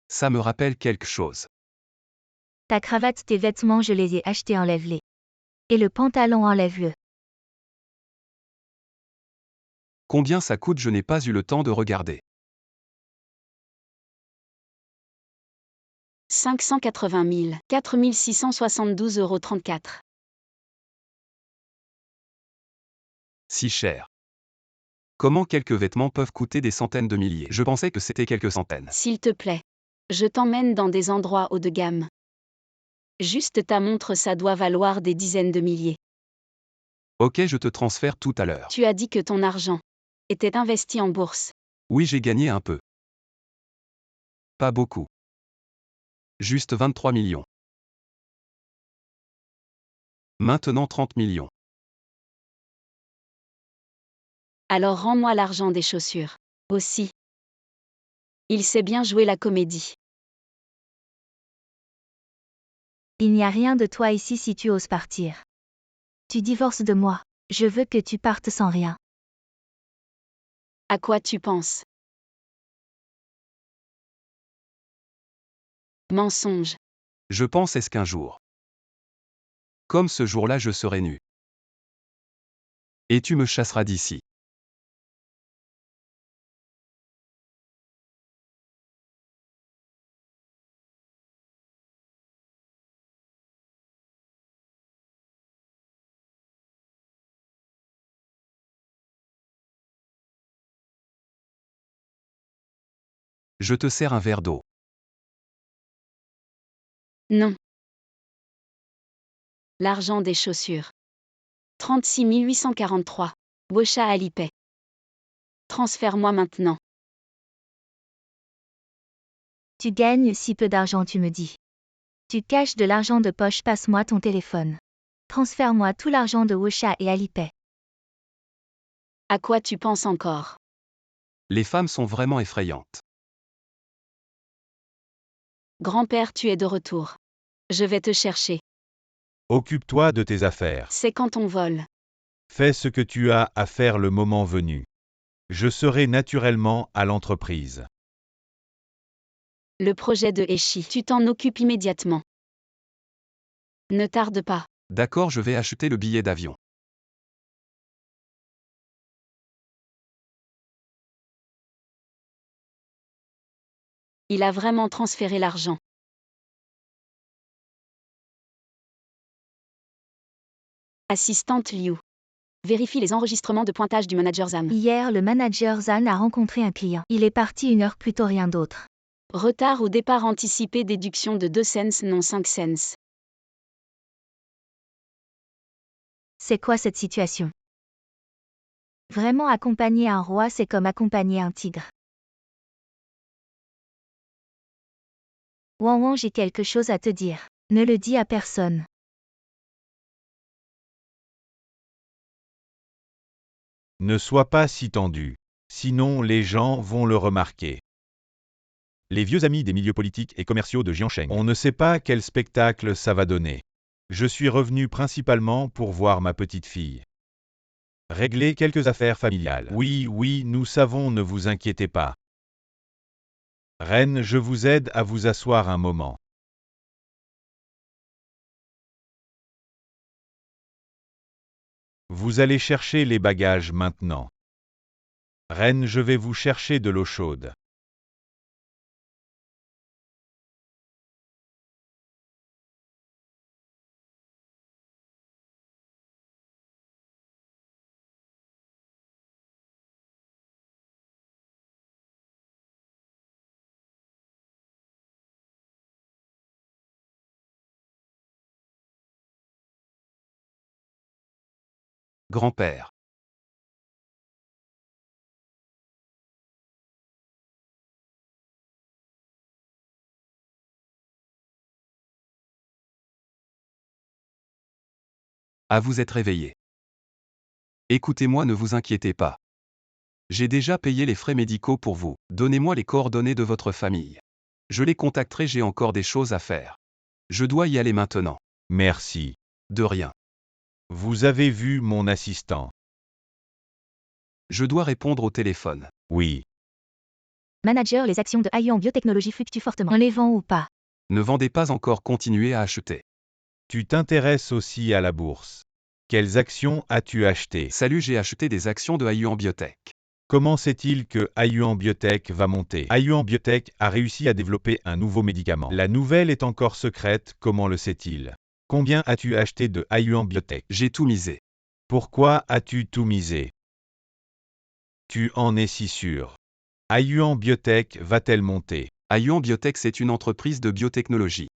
S2: Ça me rappelle quelque chose.
S1: Ta cravate, tes vêtements, je les ai achetés, enlève-les. Et le pantalon, enlève-le.
S2: Combien ça coûte? Je n'ai pas eu le temps de regarder.
S5: 580 000, 4 672,34 €.
S2: Si cher. Comment quelques vêtements peuvent coûter des centaines de milliers? Je pensais que c'était quelques centaines.
S5: S'il te plaît. Je t'emmène dans des endroits haut de gamme. Juste ta montre, ça doit valoir des dizaines de milliers.
S2: Ok, je te transfère tout à l'heure.
S5: Tu as dit que ton argent était investi en bourse.
S2: Oui, j'ai gagné un peu. Pas beaucoup. Juste 23 millions. Maintenant 30 millions.
S5: Alors rends-moi l'argent des chaussures. Aussi. Il sait bien jouer la comédie.
S1: Il n'y a rien de toi ici si tu oses partir. Tu divorces de moi. Je veux que tu partes sans rien.
S5: À quoi tu penses? Mensonge.
S2: Je pense est-ce qu'un jour. Comme ce jour-là, je serai nu. Et tu me chasseras d'ici. Je te sers un verre d'eau.
S5: Non. L'argent des chaussures. 36 843. Wecha Alipay. Transfère-moi maintenant.
S1: Tu gagnes si peu d'argent, tu me dis. Tu caches de l'argent de poche, passe-moi ton téléphone. Transfère-moi tout l'argent de Wosha et Alipay.
S5: À quoi tu penses encore?
S2: Les femmes sont vraiment effrayantes.
S5: Grand-père, tu es de retour. Je vais te chercher.
S4: Occupe-toi de tes affaires.
S5: C'est quand on vole.
S4: Fais ce que tu as à faire le moment venu. Je serai naturellement à l'entreprise.
S5: Le projet de Eshi. Tu t'en occupes immédiatement. Ne tarde pas.
S2: D'accord, je vais acheter le billet d'avion.
S5: Il a vraiment transféré l'argent. Assistante Liu. Vérifie les enregistrements de pointage du manager Zan.
S1: Hier, le manager Zan a rencontré un client. Il est parti 1 heure plus tôt, rien d'autre.
S5: Retard au départ anticipé, déduction de 2 cents, non 5 cents.
S1: C'est quoi cette situation? Vraiment, accompagner un roi, c'est comme accompagner un tigre. Wan Wan, j'ai quelque chose à te dire. Ne le dis à personne.
S4: Ne sois pas si tendu. Sinon les gens vont le remarquer. Les vieux amis des milieux politiques et commerciaux de Jiansheng. On ne sait pas quel spectacle ça va donner. Je suis revenu principalement pour voir ma petite fille. Régler quelques affaires familiales. Oui, nous savons, ne vous inquiétez pas. Reine, je vous aide à vous asseoir un moment. Vous allez chercher les bagages maintenant. Reine, je vais vous chercher de l'eau chaude.
S2: Grand-père. À vous être réveillé. Écoutez-moi, ne vous inquiétez pas. J'ai déjà payé les frais médicaux pour vous. Donnez-moi les coordonnées de votre famille. Je les contacterai, j'ai encore des choses à faire. Je dois y aller maintenant.
S4: Merci.
S2: De rien.
S4: Vous avez vu mon assistant?
S2: Je dois répondre au téléphone.
S4: Oui.
S1: Manager, les actions de Aion Biotechnologie fluctuent fortement. On les vend ou pas?
S2: Ne vendez pas encore, continuez à acheter.
S4: Tu t'intéresses aussi à la bourse. Quelles actions as-tu achetées?
S2: Salut, j'ai acheté des actions de Aion Biotech.
S4: Comment sait-il que Aion Biotech va monter? Aion Biotech a réussi à développer un nouveau médicament. La nouvelle est encore secrète, comment le sait-il? Combien as-tu acheté de Aion Biotech?
S2: J'ai tout misé.
S4: Pourquoi as-tu tout misé? Tu en es si sûr? Aion Biotech va-t-elle monter?
S2: Aion Biotech, c'est une entreprise de biotechnologie.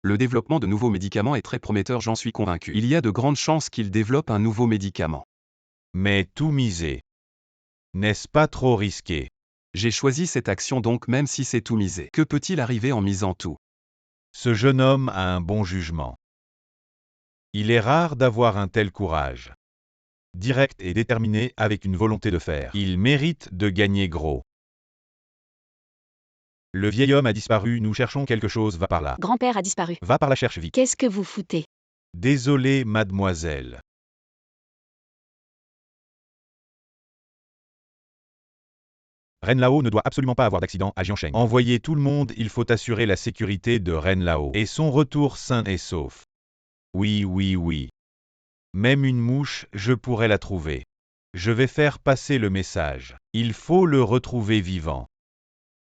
S2: Le développement de nouveaux médicaments est très prometteur, j'en suis convaincu. Il y a de grandes chances qu'il développe un nouveau médicament.
S4: Mais tout miser. N'est-ce pas trop risqué?
S2: J'ai choisi cette action donc même si c'est tout misé. Que peut-il arriver en misant tout?
S4: Ce jeune homme a un bon jugement. Il est rare d'avoir un tel courage. Direct et déterminé avec une volonté de faire. Il mérite de gagner gros. Le vieil homme a disparu, nous cherchons quelque chose, va par là.
S5: Grand-père a disparu.
S4: Va par là, cherche vite.
S5: Qu'est-ce que vous foutez?
S4: Désolé, mademoiselle. Ren Lao ne doit absolument pas avoir d'accident à Jiansheng. Envoyez tout le monde, il faut assurer la sécurité de Ren Lao et son retour sain et sauf. Oui, oui, oui. Même une mouche, je pourrais la trouver. Je vais faire passer le message. Il faut le retrouver vivant.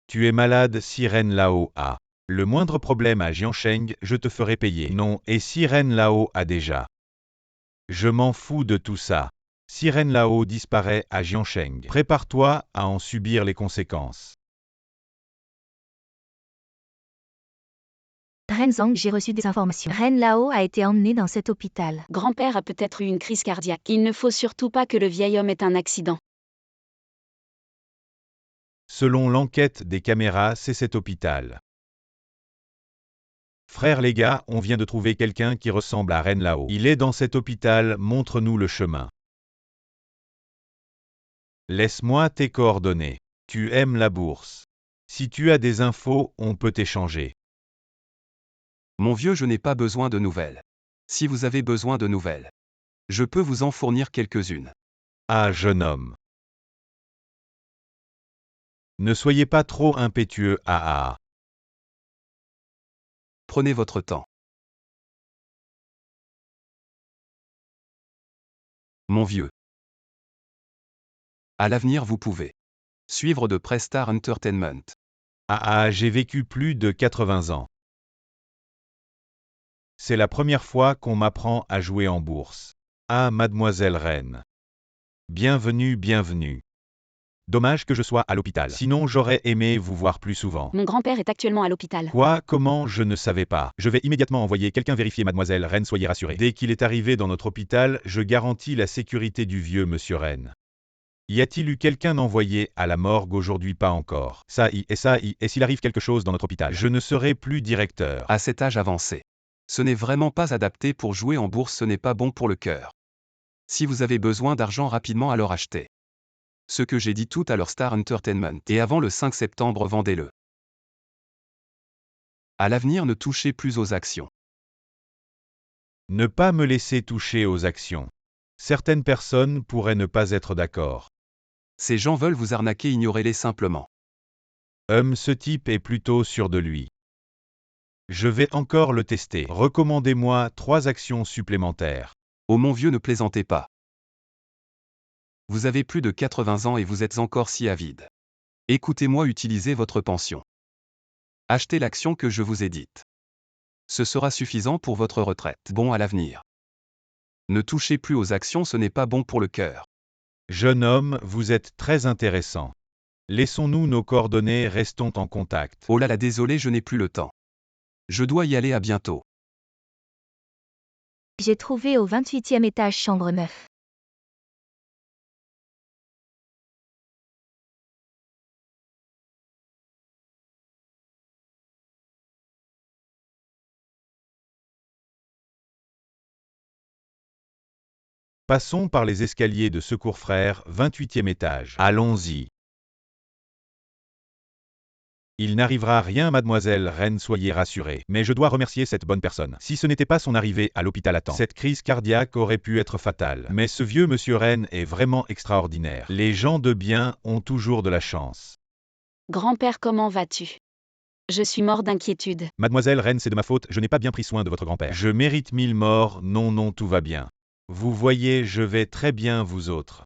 S4: Tu es malade si Ren Lao a le moindre problème à Jiansheng, je te ferai payer. Non, et si Ren Lao a déjà? Je m'en fous de tout ça. Si Ren Lao disparaît à Jiansheng, prépare-toi à en subir les conséquences.
S1: Ren Zhang, j'ai reçu des informations. Ren Lao a été emmené dans cet hôpital.
S5: Grand-père a peut-être eu une crise cardiaque. Il ne faut surtout pas que le vieil homme ait un accident.
S4: Selon l'enquête des caméras, c'est cet hôpital. Frères les gars, on vient de trouver quelqu'un qui ressemble à Ren Lao. Il est dans cet hôpital, montre-nous le chemin. Laisse-moi tes coordonnées. Tu aimes la bourse. Si tu as des infos, on peut échanger.
S2: Mon vieux, je n'ai pas besoin de nouvelles. Si vous avez besoin de nouvelles, je peux vous en fournir quelques-unes.
S4: Ah, jeune homme. Ne soyez pas trop impétueux, ah.
S2: Prenez votre temps. Mon vieux. À l'avenir, vous pouvez suivre de près Star Entertainment.
S4: Ah, j'ai vécu plus de 80 ans. C'est la première fois qu'on m'apprend à jouer en bourse. Ah, mademoiselle Reine. Bienvenue, bienvenue. Dommage que je sois à l'hôpital. Sinon, j'aurais aimé vous voir plus souvent.
S5: Mon grand-père est actuellement à l'hôpital.
S4: Quoi? Comment? Je ne savais pas. Je vais immédiatement envoyer quelqu'un vérifier mademoiselle Reine, soyez rassurée. Dès qu'il est arrivé dans notre hôpital, je garantis la sécurité du vieux monsieur Reine. Y a-t-il eu quelqu'un envoyé à la morgue aujourd'hui? Pas encore. Et s'il arrive quelque chose dans notre hôpital, je ne serai plus directeur.
S2: À cet âge avancé, ce n'est vraiment pas adapté pour jouer en bourse, ce n'est pas bon pour le cœur. Si vous avez besoin d'argent rapidement, alors achetez. Ce que j'ai dit tout à l'heure, Star Entertainment, et avant le 5 septembre, vendez-le. À l'avenir, ne touchez plus aux actions.
S4: Ne pas me laisser toucher aux actions. Certaines personnes pourraient ne pas être d'accord.
S2: Ces gens veulent vous arnaquer, ignorez-les simplement.
S4: Ce type est plutôt sûr de lui. Je vais encore le tester. Recommandez-moi 3 actions supplémentaires.
S2: Oh mon vieux, ne plaisantez pas. Vous avez plus de 80 ans et vous êtes encore si avide. Écoutez-moi, utilisez votre pension. Achetez l'action que je vous ai dite. Ce sera suffisant pour votre retraite. Bon à l'avenir. Ne touchez plus aux actions, ce n'est pas bon pour le cœur.
S4: Jeune homme, vous êtes très intéressant. Laissons-nous nos coordonnées, restons en contact.
S2: Oh là là, désolé, je n'ai plus le temps. Je dois y aller, à bientôt.
S1: J'ai trouvé au 28e étage chambre 9.
S4: Passons par les escaliers de secours frères, 28e étage. Allons-y. Il n'arrivera rien, mademoiselle Reine, soyez rassurée. Mais je dois remercier cette bonne personne. Si ce n'était pas son arrivée à l'hôpital à temps, cette crise cardiaque aurait pu être fatale. Mais ce vieux monsieur Reine est vraiment extraordinaire. Les gens de bien ont toujours de la chance.
S5: Grand-père, comment vas-tu? Je suis mort d'inquiétude.
S4: Mademoiselle Reine, c'est de ma faute, je n'ai pas bien pris soin de votre grand-père. Je mérite 1000 morts, non, non, tout va bien. Vous voyez, je vais très bien, vous autres.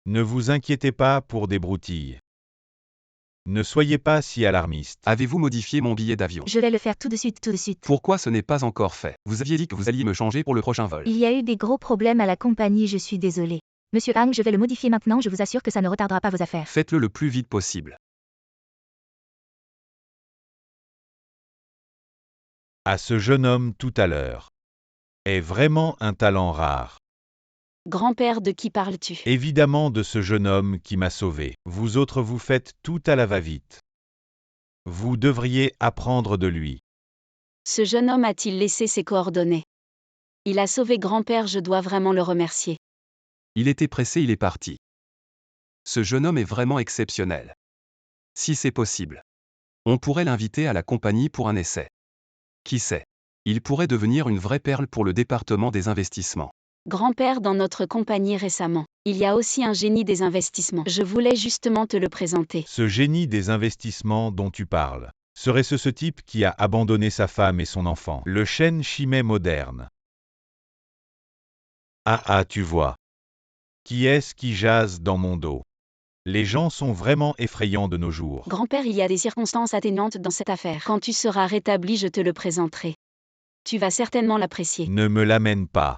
S4: Ne vous inquiétez pas pour des broutilles. Ne soyez pas si alarmiste.
S2: Avez-vous modifié mon billet d'avion?
S1: Je vais le faire tout de suite, tout de suite.
S2: Pourquoi ce n'est pas encore fait? Vous aviez dit que vous alliez me changer pour le prochain vol.
S1: Il y a eu des gros problèmes à la compagnie, je suis désolée. Monsieur Hang, je vais le modifier maintenant, je vous assure que ça ne retardera pas vos affaires.
S2: Faites-le le plus vite possible.
S4: À ce jeune homme tout à l'heure. Est vraiment un talent rare.
S5: Grand-père, de qui parles-tu?
S4: Évidemment de ce jeune homme qui m'a sauvé. Vous autres vous faites tout à la va-vite. Vous devriez apprendre de lui.
S5: Ce jeune homme a-t-il laissé ses coordonnées? Il a sauvé grand-père, je dois vraiment le remercier.
S2: Il était pressé, il est parti. Ce jeune homme est vraiment exceptionnel. Si c'est possible, on pourrait l'inviter à la compagnie pour un essai. Qui sait? Il pourrait devenir une vraie perle pour le département des investissements.
S5: Grand-père, dans notre compagnie récemment, il y a aussi un génie des investissements. Je voulais justement te le présenter.
S4: Ce génie des investissements dont tu parles. Serait-ce ce type qui a abandonné sa femme et son enfant? Le Shen Chimay moderne. Ah, tu vois. Qui est-ce qui jase dans mon dos? Les gens sont vraiment effrayants de nos jours.
S5: Grand-père, il y a des circonstances atténuantes dans cette affaire. Quand tu seras rétabli, je te le présenterai. Tu vas certainement l'apprécier.
S4: Ne me l'amène pas.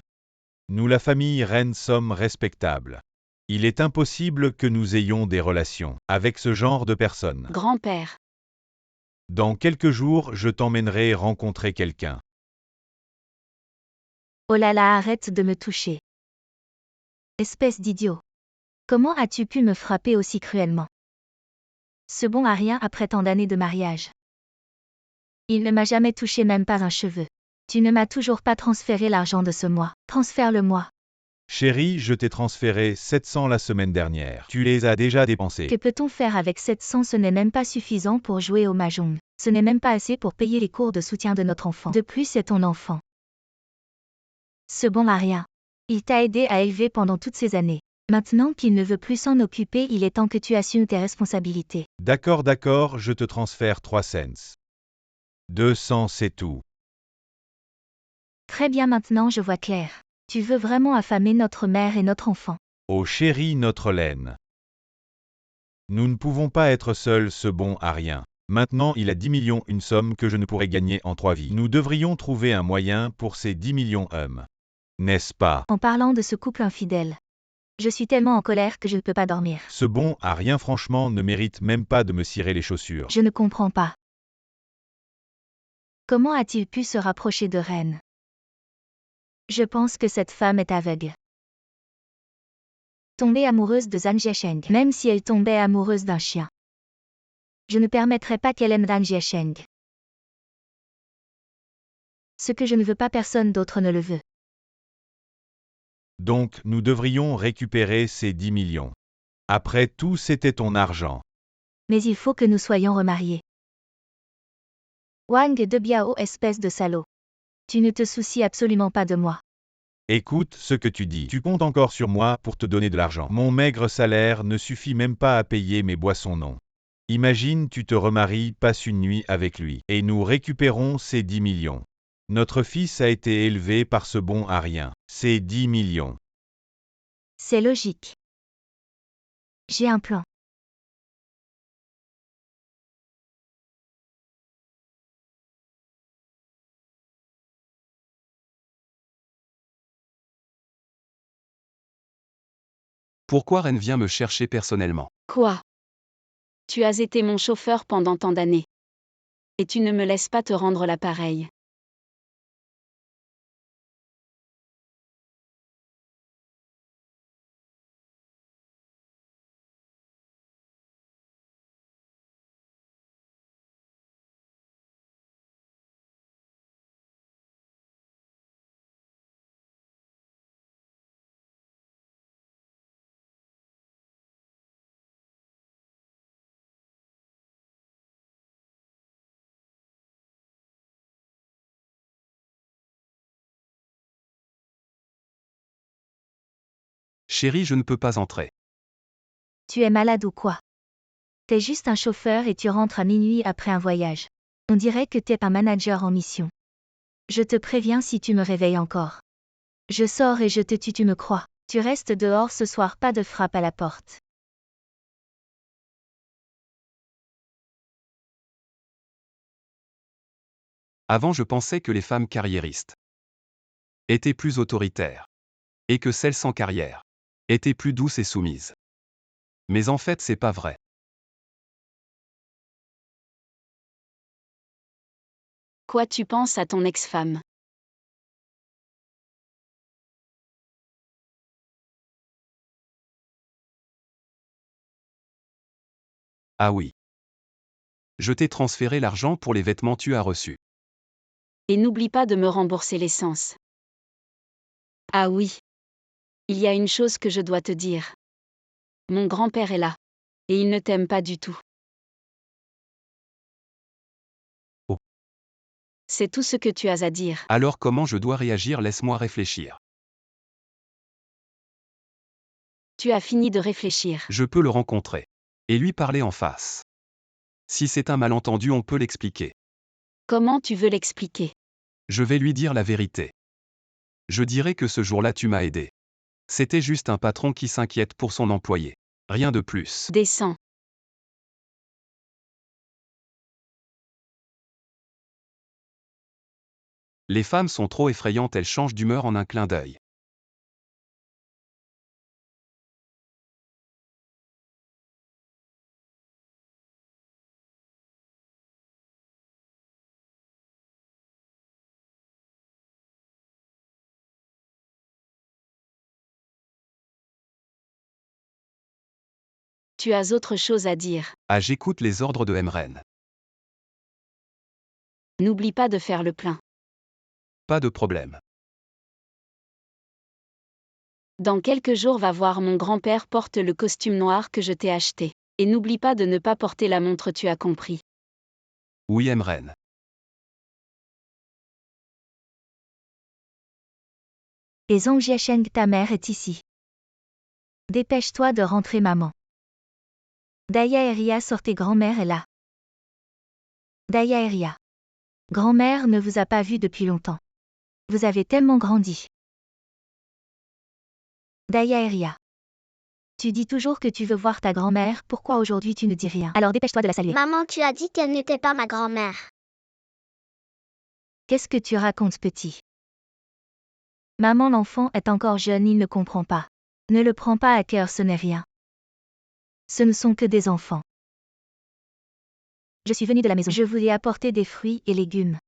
S4: Nous, la famille Reine, sommes respectables. Il est impossible que nous ayons des relations avec ce genre de personnes.
S5: Grand-père,
S4: Dans quelques jours, je t'emmènerai rencontrer quelqu'un.
S1: Oh là là, arrête de me toucher. Espèce d'idiot. Comment as-tu pu me frapper aussi cruellement? Ce bon à rien après tant d'années de mariage. Il ne m'a jamais touché, même pas un cheveu. Tu ne m'as toujours pas transféré l'argent de ce mois. Transfère-le-moi.
S4: Chérie, je t'ai transféré 700 la semaine dernière. Tu les as déjà dépensés.
S1: Que peut-on faire avec 700? Ce n'est même pas suffisant pour jouer au mahjong. Ce n'est même pas assez pour payer les cours de soutien de notre enfant. De plus, c'est ton enfant. Ce bon à rien. Il t'a aidé à élever pendant toutes ces années. Maintenant qu'il ne veut plus s'en occuper, il est temps que tu assumes tes responsabilités.
S4: D'accord, je te transfère 3 cents. 200, c'est tout.
S1: Très bien, maintenant je vois clair. Tu veux vraiment affamer notre mère et notre enfant.
S4: Oh chérie, notre laine. Nous ne pouvons pas être seuls, ce bon à rien. Maintenant, il a 10 millions, une somme que je ne pourrais gagner en 3 vies. Nous devrions trouver un moyen pour ces 10 millions hommes. N'est-ce pas?
S1: En parlant de ce couple infidèle. Je suis tellement en colère que je ne peux pas dormir.
S4: Ce bon à rien franchement ne mérite même pas de me cirer les chaussures.
S1: Je ne comprends pas. Comment a-t-il pu se rapprocher de Reine? Je pense que cette femme est aveugle. Tomber amoureuse de Zhang Jiasheng, même si elle tombait amoureuse d'un chien. Je ne permettrai pas qu'elle aime Zhang Jiasheng. Ce que je ne veux pas, personne d'autre ne le veut.
S4: Donc, nous devrions récupérer ces 10 millions. Après tout, c'était ton argent.
S1: Mais il faut que nous soyons remariés. Wang de Biao, espèce de salaud. Tu ne te soucies absolument pas de moi.
S4: Écoute ce que tu dis. Tu comptes encore sur moi pour te donner de l'argent. Mon maigre salaire ne suffit même pas à payer mes boissons, non. Imagine, tu te remaries, passes une nuit avec lui, et nous récupérons ces 10 millions. Notre fils a été élevé par ce bon à rien. Ces 10 millions.
S1: C'est logique. J'ai un plan.
S2: Pourquoi Ren vient me chercher personnellement?
S5: quoi? Tu as été mon chauffeur pendant tant d'années. Et tu ne me laisses pas te rendre l'appareil.
S2: Chérie, je ne peux pas entrer.
S1: Tu es malade ou quoi? T'es juste un chauffeur et tu rentres à minuit après un voyage. On dirait que t'es un manager en mission. Je te préviens si tu me réveilles encore. Je sors et je te tue, tu me crois. Tu restes dehors ce soir, pas de frappe à la porte.
S2: Avant, je pensais que les femmes carriéristes étaient plus autoritaires. Et que celles sans carrière étaient plus douces et soumises. Mais en fait, c'est pas vrai.
S5: Quoi tu penses à ton ex-femme?
S2: Ah oui. Je t'ai transféré l'argent pour les vêtements tu as reçus.
S5: Et n'oublie pas de me rembourser l'essence. Ah oui. Il y a une chose que je dois te dire. Mon grand-père est là. Et il ne t'aime pas du tout.
S2: Oh.
S5: C'est tout ce que tu as à dire.
S2: Alors comment je dois réagir? Laisse-moi réfléchir.
S5: Tu as fini de réfléchir.
S2: Je peux le rencontrer. Et lui parler en face. Si c'est un malentendu, on peut l'expliquer.
S5: Comment tu veux l'expliquer?
S2: Je vais lui dire la vérité. Je dirai que ce jour-là tu m'as aidé. C'était juste un patron qui s'inquiète pour son employé. Rien de plus.
S5: Descends.
S2: Les femmes sont trop effrayantes, elles changent d'humeur en un clin d'œil.
S5: Tu as autre chose à dire.
S2: Ah, j'écoute les ordres de Emren.
S5: N'oublie pas de faire le plein.
S2: Pas de problème.
S5: Dans quelques jours, va voir mon grand-père, porte le costume noir que je t'ai acheté. Et n'oublie pas de ne pas porter la montre, tu as compris.
S2: Oui, Emren.
S1: Et Zhang Jiasheng, ta mère est ici. Dépêche-toi de rentrer, maman. Daya et Ria, sortez, grand-mère est là. Daya et Ria. Grand-mère ne vous a pas vu depuis longtemps. Vous avez tellement grandi. Daya et Ria. Tu dis toujours que tu veux voir ta grand-mère, pourquoi aujourd'hui tu ne dis rien? Alors dépêche-toi de la saluer.
S3: Maman, tu as dit qu'elle n'était pas ma grand-mère.
S1: Qu'est-ce que tu racontes, petit? Maman, l'enfant est encore jeune, il ne comprend pas. Ne le prends pas à cœur, ce n'est rien. Ce ne sont que des enfants. Je suis venue de la maison. Je vous ai apporté des fruits et légumes.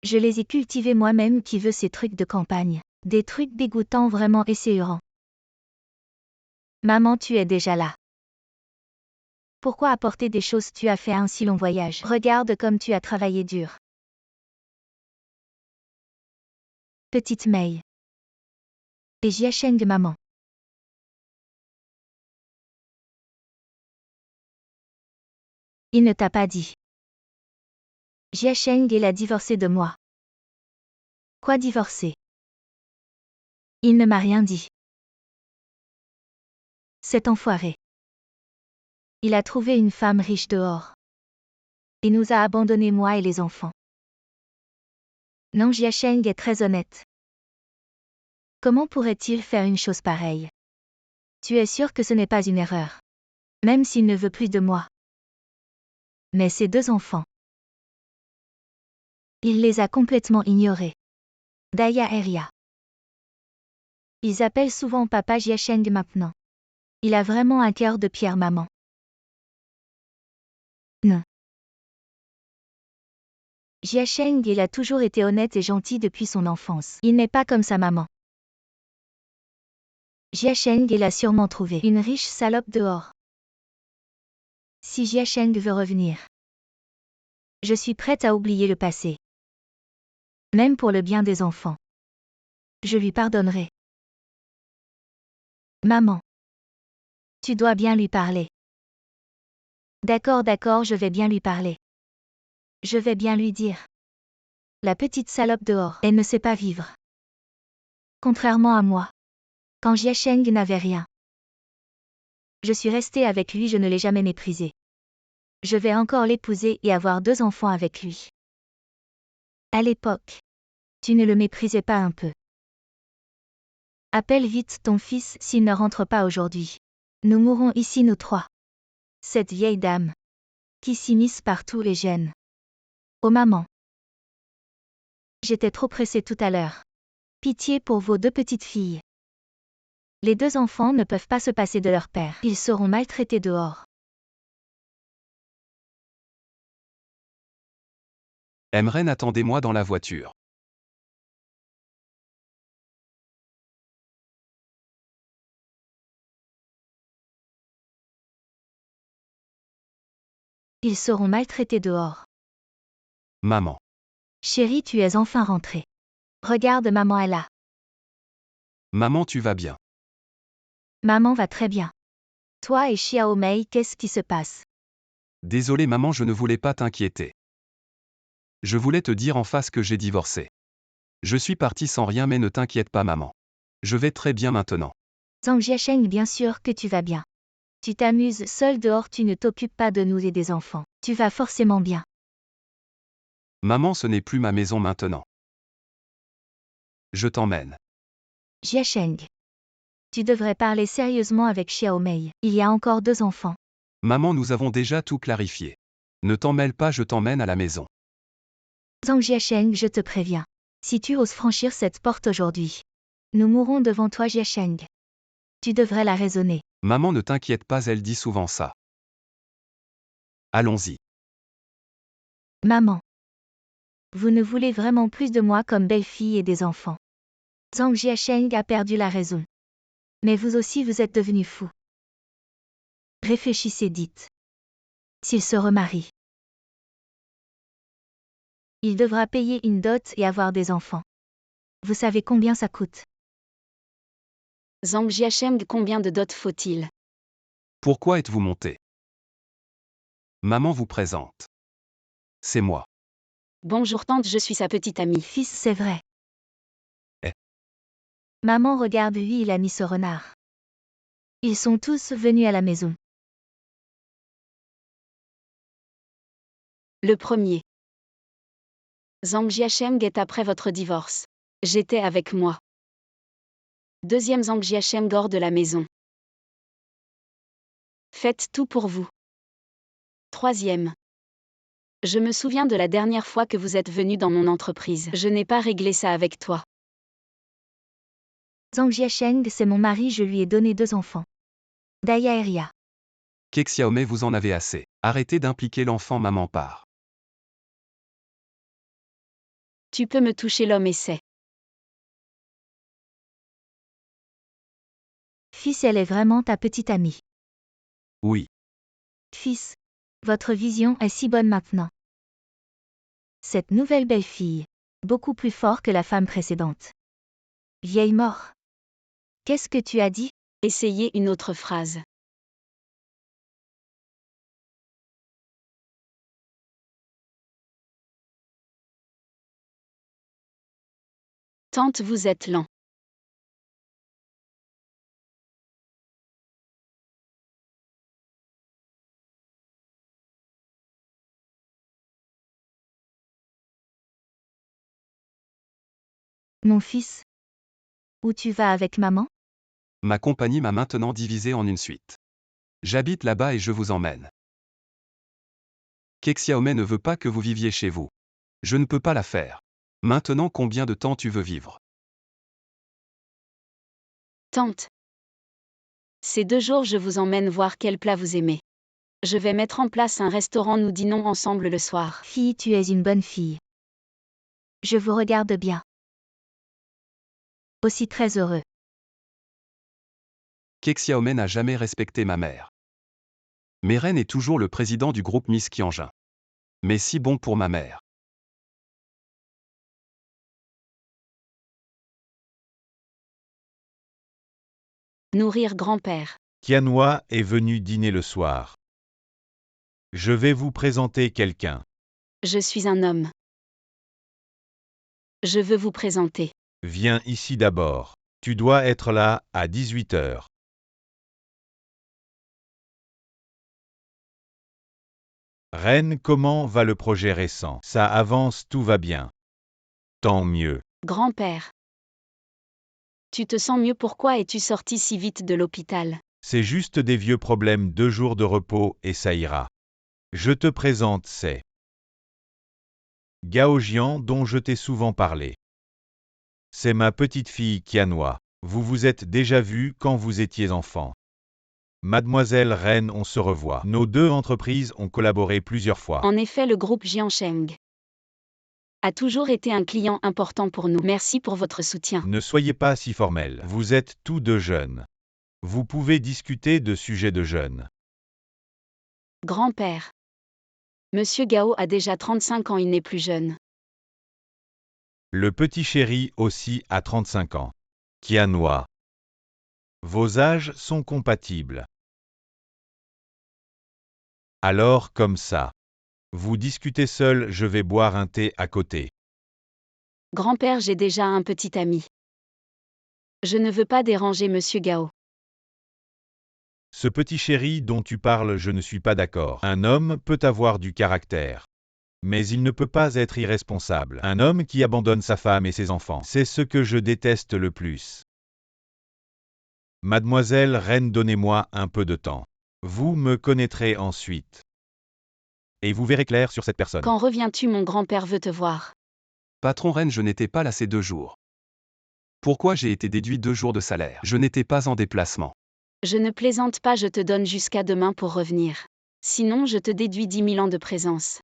S1: Je les ai cultivés moi-même. Qui veut ces trucs de campagne? Des trucs dégoûtants, vraiment esséurants. Maman, tu es déjà là. Pourquoi apporter des choses? Tu as fait un si long voyage. Regarde comme tu as travaillé dur. Petite Mei. Et Jiasheng, maman. Il ne t'a pas dit. Jiasheng, il a divorcé de moi. Quoi, divorcer? Il ne m'a rien dit. Cet enfoiré. Il a trouvé une femme riche dehors. Et nous a abandonnés, moi et les enfants. Non, Jiasheng est très honnête. Comment pourrait-il faire une chose pareille? Tu es sûr que ce n'est pas une erreur? Même s'il ne veut plus de moi. Mais ses deux enfants. Il les a complètement ignorés. Daya et Ria. Ils appellent souvent papa Jiasheng maintenant. Il a vraiment un cœur de pierre, maman. Non. Jiasheng, il a toujours été honnête et gentil depuis son enfance. Il n'est pas comme sa maman. Jiasheng, il a sûrement trouvé une riche salope dehors. Si Jiasheng veut revenir, je suis prête à oublier le passé. Même pour le bien des enfants. Je lui pardonnerai. Maman. Tu dois bien lui parler. D'accord, je vais bien lui parler. Je vais bien lui dire. La petite salope dehors, elle ne sait pas vivre. Contrairement à moi. Quand Jia Sheng n'avait rien. Je suis restée avec lui, je ne l'ai jamais méprisé. Je vais encore l'épouser et avoir 2 enfants avec lui. À l'époque, tu ne le méprisais pas un peu. Appelle vite ton fils s'il ne rentre pas aujourd'hui. Nous mourrons ici nous 3. Cette vieille dame, qui s'immisce par tous les gènes. Oh maman. J'étais trop pressée tout à l'heure. Pitié pour vos 2 petites filles. Les 2 enfants ne peuvent pas se passer de leur père. Ils seront maltraités dehors.
S2: Emren, attendez-moi dans la voiture.
S1: Ils seront maltraités dehors.
S2: Maman.
S1: Chérie, tu es enfin rentrée. Regarde, maman est là.
S2: Maman, tu vas bien.
S1: Maman va très bien. Toi et Xiao Mei, qu'est-ce qui se passe?
S2: Désolé maman, je ne voulais pas t'inquiéter. Je voulais te dire en face que j'ai divorcé. Je suis parti sans rien, mais ne t'inquiète pas maman. Je vais très bien maintenant.
S1: Zhang Jiasheng, bien sûr que tu vas bien. Tu t'amuses seul dehors, tu ne t'occupes pas de nous et des enfants. Tu vas forcément bien.
S2: Maman, ce n'est plus ma maison maintenant. Je t'emmène.
S1: Jiasheng. Tu devrais parler sérieusement avec Xiao Mei. Il y a encore 2 enfants.
S2: Maman, nous avons déjà tout clarifié. Ne t'en mêle pas, je t'emmène à la maison.
S1: Zhang Jiasheng, je te préviens. Si tu oses franchir cette porte aujourd'hui, nous mourrons devant toi, Jiasheng. Tu devrais la raisonner.
S2: Maman, ne t'inquiète pas, elle dit souvent ça. Allons-y.
S1: Maman. Vous ne voulez vraiment plus de moi comme belle-fille et des enfants. Zhang Jiasheng a perdu la raison. Mais vous aussi vous êtes devenu fou. Réfléchissez, dites. S'il se remarie, il devra payer une dot et avoir des enfants. Vous savez combien ça coûte?
S5: Zhang Jiasheng, combien de dot faut-il?
S2: Pourquoi êtes-vous monté? Maman vous présente. C'est moi.
S5: Bonjour tante, je suis sa petite amie.
S1: Fils, c'est vrai.
S2: Eh.
S1: Maman, regarde, lui, il a mis ce renard. Ils sont tous venus à la maison.
S5: Le premier. Zhang Jiasheng est après votre divorce. J'étais avec moi. Deuxième, Zhang Jiasheng hors de la maison. Faites tout pour vous. Troisième. Je me souviens de la dernière fois que vous êtes venu dans mon entreprise. Je n'ai pas réglé ça avec toi.
S1: Zhang Jiasheng, c'est mon mari, je lui ai donné 2 enfants. Daya et Ria.
S2: Kexiaomei, vous en avez assez. Arrêtez d'impliquer l'enfant, maman part.
S5: Tu peux me toucher, l'homme essaie.
S1: Fils, elle est vraiment ta petite amie.
S2: Oui.
S1: Fils, votre vision est si bonne maintenant. Cette nouvelle belle-fille, beaucoup plus fort que la femme précédente. Vieille mort. Qu'est-ce que tu as dit?
S5: Essayez une autre phrase. Tante, vous êtes lent.
S1: Mon fils. Où tu vas avec maman?
S2: Ma compagnie m'a maintenant divisé en une suite. J'habite là-bas et je vous emmène. Kexiaomei ne veut pas que vous viviez chez vous. Je ne peux pas la faire. Maintenant, combien de temps tu veux vivre?
S5: Tante. Ces 2 jours, je vous emmène voir quel plat vous aimez. Je vais mettre en place un restaurant, nous dînons ensemble le soir.
S1: Fille, tu es une bonne fille. Je vous regarde bien. Aussi très heureux.
S2: Kexiaomei n'a jamais respecté ma mère. Meren est toujours le président du groupe Miss Qianjin. Mais si bon pour ma mère.
S5: Nourrir grand-père.
S4: Qianhua est venu dîner le soir. Je vais vous présenter quelqu'un.
S5: Je suis un homme. Je veux vous présenter.
S4: Viens ici d'abord. Tu dois être là à 18 heures. Reine, comment va le projet récent? Ça avance, tout va bien. Tant mieux.
S5: Grand-père. Tu te sens mieux, pourquoi es-tu sorti si vite de l'hôpital?
S4: C'est juste des vieux problèmes, 2 jours de repos et ça ira. Je te présente, c'est Gao Jian dont je t'ai souvent parlé. C'est ma petite fille Qianhua. Vous vous êtes déjà vus quand vous étiez enfant. Mademoiselle Reine, on se revoit. Nos deux entreprises ont collaboré plusieurs fois.
S5: En effet, le groupe Jiansheng a toujours été un client important pour nous. Merci pour votre soutien.
S4: Ne soyez pas si formels. Vous êtes tous deux jeunes. Vous pouvez discuter de sujets de jeunes.
S5: Grand-père. Monsieur Gao a déjà 35 ans, il n'est plus jeune.
S4: Le petit chéri aussi a 35 ans. Qianhua. Vos âges sont compatibles. Alors comme ça. Vous discutez seul, je vais boire un thé à côté.
S5: Grand-père, j'ai déjà un petit ami. Je ne veux pas déranger Monsieur Gao.
S4: Ce petit chéri dont tu parles, je ne suis pas d'accord. Un homme peut avoir du caractère. Mais il ne peut pas être irresponsable. Un homme qui abandonne sa femme et ses enfants. C'est ce que je déteste le plus. Mademoiselle Reine, donnez-moi un peu de temps. Vous me connaîtrez ensuite. Et vous verrez clair sur cette personne.
S5: Quand reviens-tu, mon grand-père veut te voir.
S2: Patron Reine, je n'étais pas là ces 2 jours. Pourquoi j'ai été déduit 2 jours de salaire? Je n'étais pas en déplacement.
S5: Je ne plaisante pas, je te donne jusqu'à demain pour revenir. Sinon, je te déduis 10 000 ans de présence.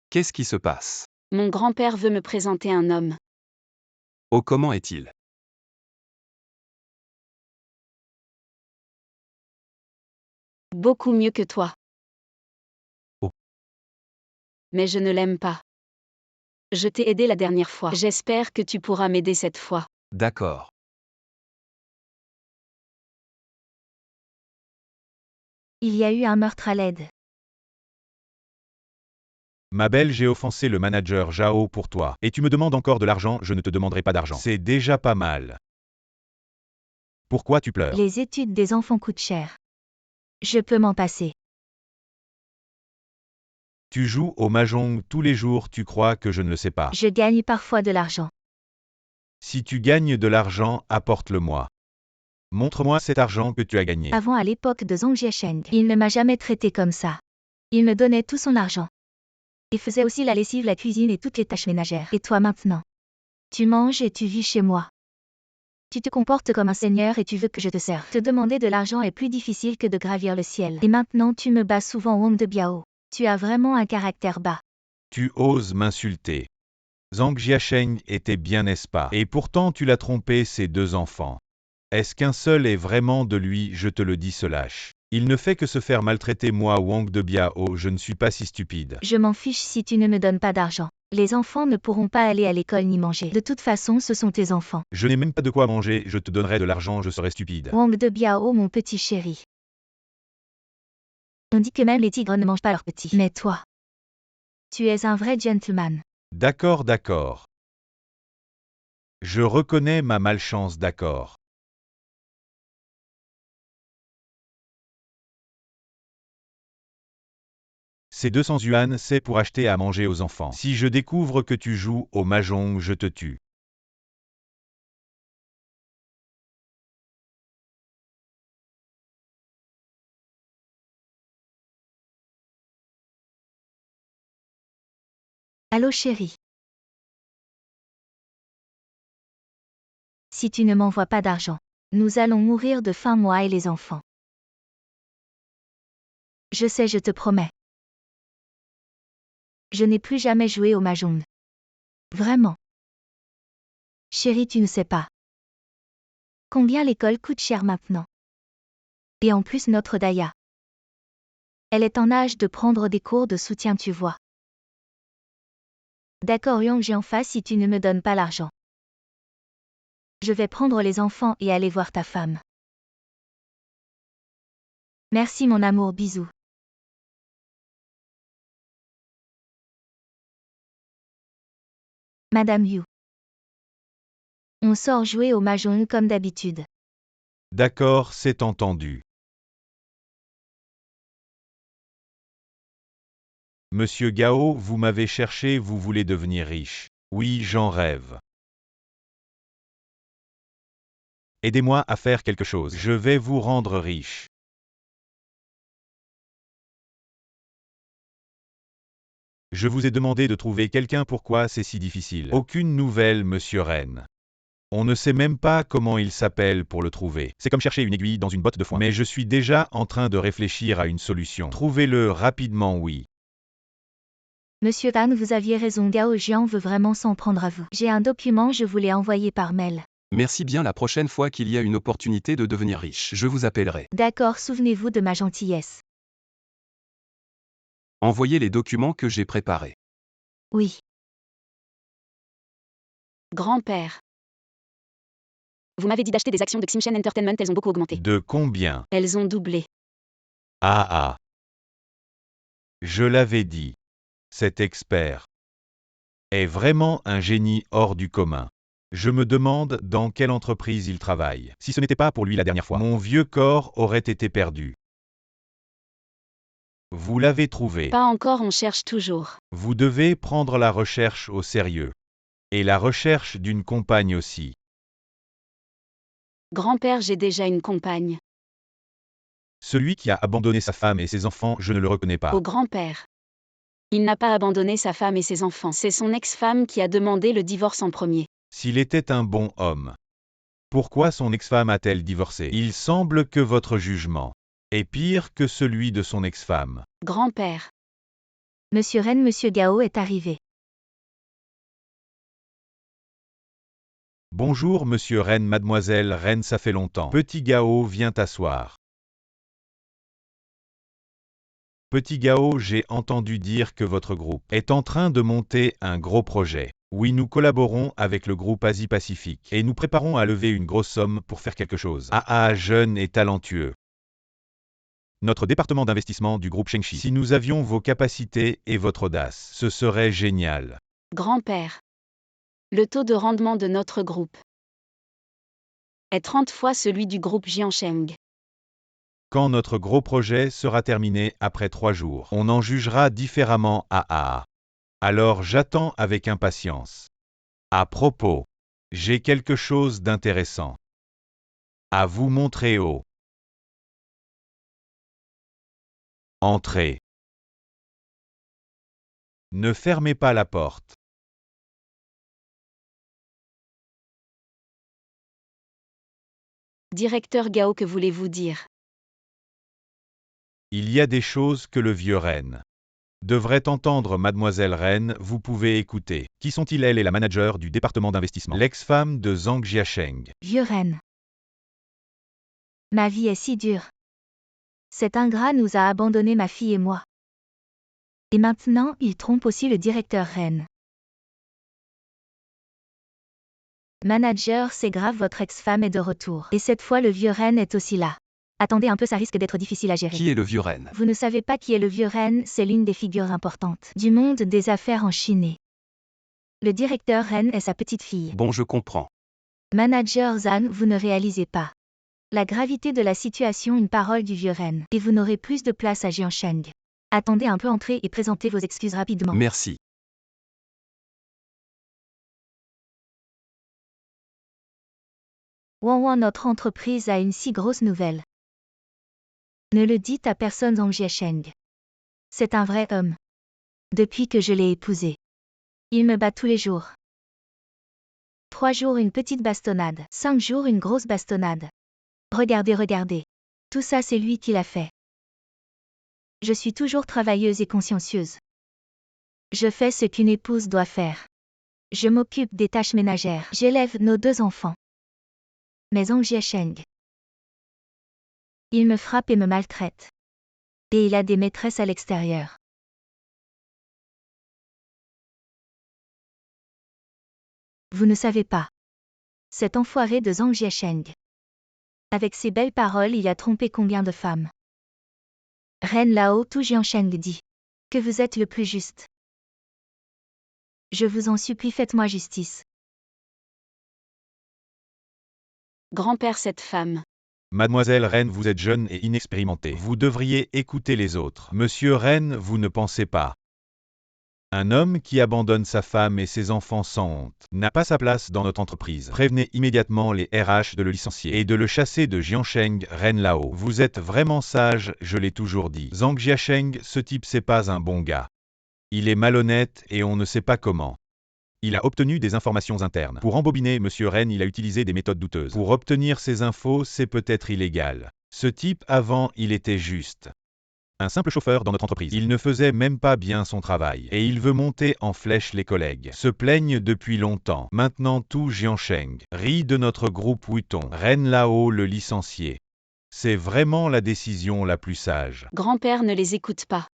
S2: Qu'est-ce qui se passe?
S5: Mon grand-père veut me présenter un homme.
S2: Oh, comment est-il?
S5: Beaucoup mieux que toi.
S4: Oh.
S5: Mais je ne l'aime pas. Je t'ai aidé la dernière fois. J'espère que tu pourras m'aider cette fois.
S2: D'accord.
S1: Il y a eu un meurtre à l'aide.
S4: Ma belle, j'ai offensé le manager Zhao pour toi. Et tu me demandes encore de l'argent, je ne te demanderai pas d'argent. C'est déjà pas mal. Pourquoi tu pleures?
S1: Les études des enfants coûtent cher. Je peux m'en passer.
S4: Tu joues au mahjong tous les jours, tu crois que je ne le sais pas.
S1: Je gagne parfois de l'argent.
S4: Si tu gagnes de l'argent, apporte-le-moi. Montre-moi cet argent que tu as gagné.
S1: Avant, à l'époque de Zhong Jiasheng, il ne m'a jamais traité comme ça. Il me donnait tout son argent. Il faisait aussi la lessive, la cuisine et toutes les tâches ménagères. Et toi maintenant? Tu manges et tu vis chez moi. Tu te comportes comme un seigneur et tu veux que je te serve. Te demander de l'argent est plus difficile que de gravir le ciel. Et maintenant tu me bats souvent, Wang de Biao. Tu as vraiment un caractère bas.
S4: Tu oses m'insulter. Zhang Jiasheng était bien, n'est-ce pas? Et pourtant tu l'as trompé, ses 2 enfants. Est-ce qu'un seul est vraiment de lui? Je te le dis, se lâche. Il ne fait que se faire maltraiter. Moi, Wang de Biao, je ne suis pas si stupide.
S1: Je m'en fiche si tu ne me donnes pas d'argent. Les enfants ne pourront pas aller à l'école ni manger. De toute façon, ce sont tes enfants.
S4: Je n'ai même pas de quoi manger, je te donnerai de l'argent, je serai stupide.
S1: Wang de Biao, mon petit chéri. On dit que même les tigres ne mangent pas leurs petits. Mais toi, tu es un vrai gentleman.
S4: D'accord, d'accord. Je reconnais ma malchance, d'accord. Ces 200 yuan, c'est pour acheter à manger aux enfants. Si je découvre que tu joues au mahjong, je te tue.
S1: Allô chéri. Si tu ne m'envoies pas d'argent, nous allons mourir de faim, moi et les enfants. Je sais, je te promets. Je n'ai plus jamais joué au mahjong. Vraiment. Chérie, tu ne sais pas combien l'école coûte cher maintenant. Et en plus notre Daya. Elle est en âge de prendre des cours de soutien, tu vois. D'accord, Yang, j'ai en face si tu ne me donnes pas l'argent. Je vais prendre les enfants et aller voir ta femme. Merci mon amour, bisous. Madame Yu. On On sort jouer au mahjong comme d'habitude.
S4: D'accord, c'est entendu. Monsieur Gao, vous m'avez cherché, vous voulez devenir riche. Oui, j'en rêve. Aidez-moi à faire quelque chose. Je vais vous rendre riche. Je vous ai demandé de trouver quelqu'un, pourquoi c'est si difficile? Aucune nouvelle, monsieur Ren. On ne sait même pas comment il s'appelle pour le trouver. C'est comme chercher une aiguille dans une botte de foin. Mais je suis déjà en train de réfléchir à une solution. Trouvez-le rapidement, oui.
S1: Monsieur Tan, vous aviez raison, Gao Jian veut vraiment s'en prendre à vous. J'ai un document, je vous l'ai envoyé par mail.
S2: Merci bien, la prochaine fois qu'il y a une opportunité de devenir riche, je vous appellerai.
S1: D'accord, souvenez-vous de ma gentillesse.
S2: Envoyez les documents que j'ai préparés.
S1: Oui.
S5: Grand-père. Vous m'avez dit d'acheter des actions de Xinchen Entertainment, elles ont beaucoup augmenté.
S4: De combien?
S5: Elles ont doublé.
S4: Ah. Je l'avais dit. Cet expert est vraiment un génie hors du commun. Je me demande dans quelle entreprise il travaille. Si ce n'était pas pour lui la dernière fois, mon vieux corps aurait été perdu. Vous l'avez trouvé.
S5: Pas encore, on cherche toujours.
S4: Vous devez prendre la recherche au sérieux. Et la recherche d'une compagne aussi.
S5: Grand-père, j'ai déjà une compagne.
S4: Celui qui a abandonné sa femme et ses enfants, je ne le reconnais pas.
S5: Au grand-père. Il n'a pas abandonné sa femme et ses enfants. C'est son ex-femme qui a demandé le divorce en premier.
S4: S'il était un bon homme, pourquoi son ex-femme a-t-elle divorcé? Il semble que votre jugement est pire que celui de son ex-femme.
S5: Grand-père.
S1: Monsieur Ren, Monsieur Gao est arrivé.
S4: Bonjour Monsieur Ren, Mademoiselle Ren, ça fait longtemps. Petit Gao, viens t'asseoir. Petit Gao, j'ai entendu dire que votre groupe est en train de monter un gros projet. Oui, nous collaborons avec le groupe Asie-Pacifique et nous préparons à lever une grosse somme pour faire quelque chose. Jeune et talentueux. Notre département d'investissement du groupe Shengxi. Si nous avions vos capacités et votre audace, ce serait génial.
S5: Grand-père. Le taux de rendement de notre groupe est 30 fois celui du groupe Jiansheng.
S4: Quand notre gros projet sera terminé après 3 jours, on en jugera différemment. Alors j'attends avec impatience. À propos, j'ai quelque chose d'intéressant à vous montrer. Entrez. Ne fermez pas la porte.
S5: Directeur Gao, que voulez-vous dire?
S4: Il y a des choses que le vieux Ren devrait entendre. Mademoiselle Ren, vous pouvez écouter. Qui sont-ils? Elle est la manager du département d'investissement. L'ex-femme de Zhang Jiasheng.
S1: Vieux Ren. Ma vie est si dure. Cet ingrat nous a abandonnés, ma fille et moi. Et maintenant, il trompe aussi le directeur Ren. Manager, c'est grave, votre ex-femme est de retour. Et cette fois, le vieux Ren est aussi là. Attendez un peu, ça risque d'être difficile à gérer.
S2: Qui est le vieux Ren?
S1: Vous ne savez pas qui est le vieux Ren, c'est l'une des figures importantes du monde des affaires en Chine. Le directeur Ren est sa petite fille.
S2: Bon, je comprends.
S1: Manager Zhan, vous ne réalisez pas la gravité de la situation, une parole du vieux Ren. Et vous n'aurez plus de place à Jiansheng. Attendez un peu, entrez et présentez vos excuses rapidement.
S2: Merci.
S1: Ouan, notre entreprise a une si grosse nouvelle. Ne le dites à personne, Zhang Jiasheng. C'est un vrai homme. Depuis que je l'ai épousé. Il me bat tous les jours. 3 jours une petite bastonnade. 5 jours une grosse bastonnade. Regardez. Tout ça c'est lui qui l'a fait. Je suis toujours travailleuse et consciencieuse. Je fais ce qu'une épouse doit faire. Je m'occupe des tâches ménagères. J'élève nos 2 enfants. Mais Zhang Jiasheng. Il me frappe et me maltraite. Et il a des maîtresses à l'extérieur. Vous ne savez pas. Cet enfoiré de Zhang Jiasheng. Avec ses belles paroles, il a trompé combien de femmes. Ren Lao, tout Jiansheng dit. Que vous êtes le plus juste. Je vous en supplie, faites-moi justice.
S5: Grand-père, cette femme.
S4: Mademoiselle Reine, vous êtes jeune et inexpérimentée. Vous devriez écouter les autres. Monsieur Reine, vous ne pensez pas. Un homme qui abandonne sa femme et ses enfants sans honte n'a pas sa place dans notre entreprise. Prévenez immédiatement les RH de le licencier et de le chasser de Jiansheng, Ren Lao. Vous êtes vraiment sage, je l'ai toujours dit. Zhang Jiasheng, ce type c'est pas un bon gars. Il est malhonnête et on ne sait pas comment. Il a obtenu des informations internes. Pour embobiner Monsieur Ren, il a utilisé des méthodes douteuses. Pour obtenir ces infos, c'est peut-être illégal. Ce type, avant, il était juste un simple chauffeur dans notre entreprise. Il ne faisait même pas bien son travail. Et il veut monter en flèche les collègues. Se plaignent depuis longtemps. Maintenant tout Jiansheng rit de notre groupe Wuton. Ren Lao le licencié. C'est vraiment la décision la plus sage.
S5: Grand-père, ne les écoute pas.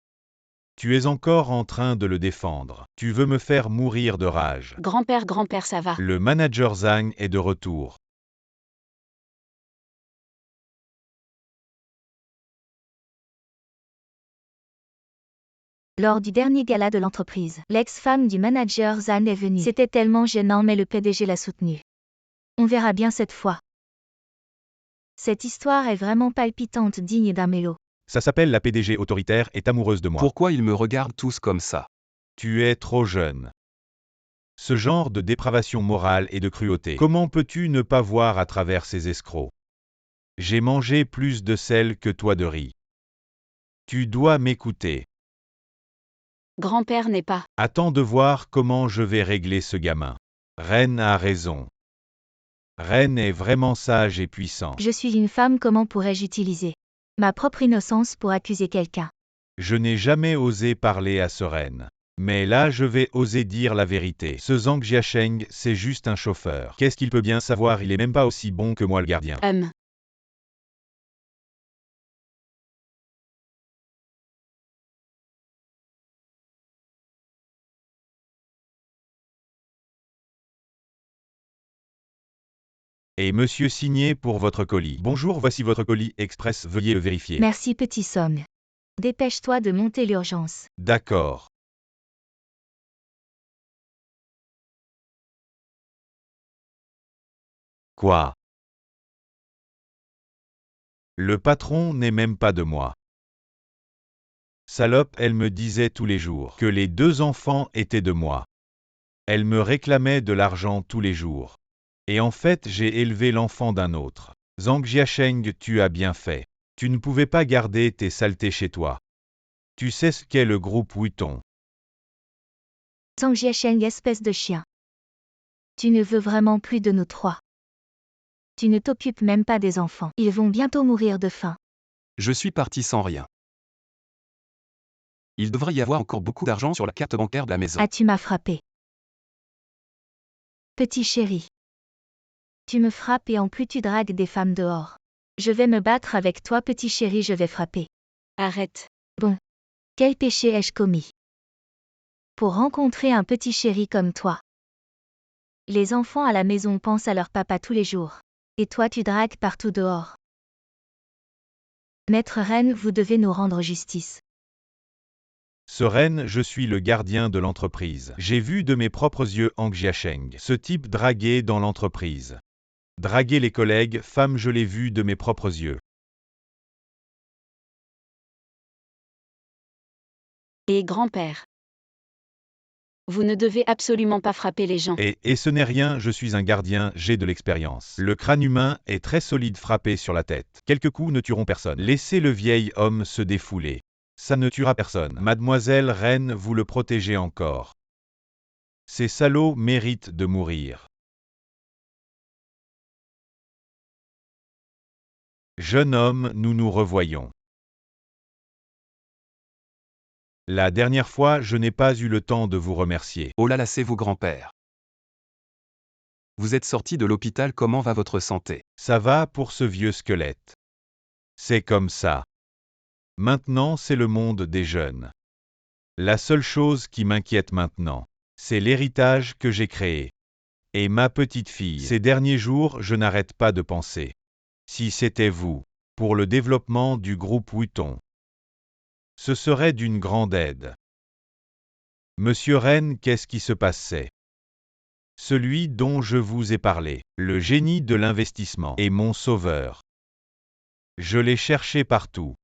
S4: Tu es encore en train de le défendre. Tu veux me faire mourir de rage.
S5: Grand-père, ça va.
S4: Le manager Zhang est de retour.
S1: Lors du dernier gala de l'entreprise, l'ex-femme du manager Zhan est venue. C'était tellement gênant mais le PDG l'a soutenue. On verra bien cette fois. Cette histoire est vraiment palpitante, digne d'un mélo.
S4: Ça s'appelle la PDG autoritaire est amoureuse de moi.
S2: Pourquoi ils me regardent tous comme ça?
S4: Tu es trop jeune. Ce genre de dépravation morale et de cruauté. Comment peux-tu ne pas voir à travers ces escrocs? J'ai mangé plus de sel que toi de riz. Tu dois m'écouter.
S5: Grand-père n'est pas.
S4: Attends de voir comment je vais régler ce gamin. Ren a raison. Ren est vraiment sage et puissant.
S1: Je suis une femme, comment pourrais-je utiliser ma propre innocence pour accuser quelqu'un?
S4: Je n'ai jamais osé parler à ce Ren. Mais là je vais oser dire la vérité. Ce Zhang Jiasheng, c'est juste un chauffeur. Qu'est-ce qu'il peut bien savoir? Il est même pas aussi bon que moi le gardien. Et monsieur signé pour votre colis. Bonjour, voici votre colis express, veuillez le vérifier.
S1: Merci petit Song. Dépêche-toi de monter l'urgence.
S4: D'accord. Quoi? Le patron n'est même pas de moi. Salope, elle me disait tous les jours que les 2 enfants étaient de moi. Elle me réclamait de l'argent tous les jours. Et en fait, j'ai élevé l'enfant d'un autre. Zhang Jiasheng, tu as bien fait. Tu ne pouvais pas garder tes saletés chez toi. Tu sais ce qu'est le groupe Wuton.
S1: Zhang Jiasheng, espèce de chien. Tu ne veux vraiment plus de nous trois. Tu ne t'occupes même pas des enfants. Ils vont bientôt mourir de faim.
S2: Je suis parti sans rien. Il devrait y avoir encore beaucoup d'argent sur la carte bancaire de la maison.
S1: Ah, tu m'as frappé. Petit chéri. Tu me frappes et en plus tu dragues des femmes dehors. Je vais me battre avec toi, petit chéri, je vais frapper.
S5: Arrête.
S1: Bon. Quel péché ai-je commis pour rencontrer un petit chéri comme toi? Les enfants à la maison pensent à leur papa tous les jours. Et toi tu dragues partout dehors. Maître Ren, vous devez nous rendre justice.
S4: Ce Ren, je suis le gardien de l'entreprise. J'ai vu de mes propres yeux Zhang Jiasheng, ce type draguer dans l'entreprise. Draguer les collègues, femmes, je l'ai vu de mes propres yeux.
S5: Et grand-père. Vous ne devez absolument pas frapper les gens.
S4: Et ce n'est rien, je suis un gardien, j'ai de l'expérience. Le crâne humain est très solide, frappé sur la tête. Quelques coups ne tueront personne. Laissez le vieil homme se défouler. Ça ne tuera personne. Mademoiselle Reine, vous le protégez encore. Ces salauds méritent de mourir. Jeune homme, nous nous revoyons. La dernière fois, je n'ai pas eu le temps de vous remercier.
S2: Oh là là, c'est vous, grand-père. Vous êtes sorti de l'hôpital, comment va votre santé?
S4: Ça va pour ce vieux squelette. C'est comme ça. Maintenant, c'est le monde des jeunes. La seule chose qui m'inquiète maintenant, c'est l'héritage que j'ai créé. Et ma petite fille. Ces derniers jours, je n'arrête pas de penser. Si c'était vous, pour le développement du groupe Wuton, ce serait d'une grande aide. Monsieur Ren, qu'est-ce qui se passait? Celui dont je vous ai parlé, le génie de l'investissement, est mon sauveur. Je l'ai cherché partout.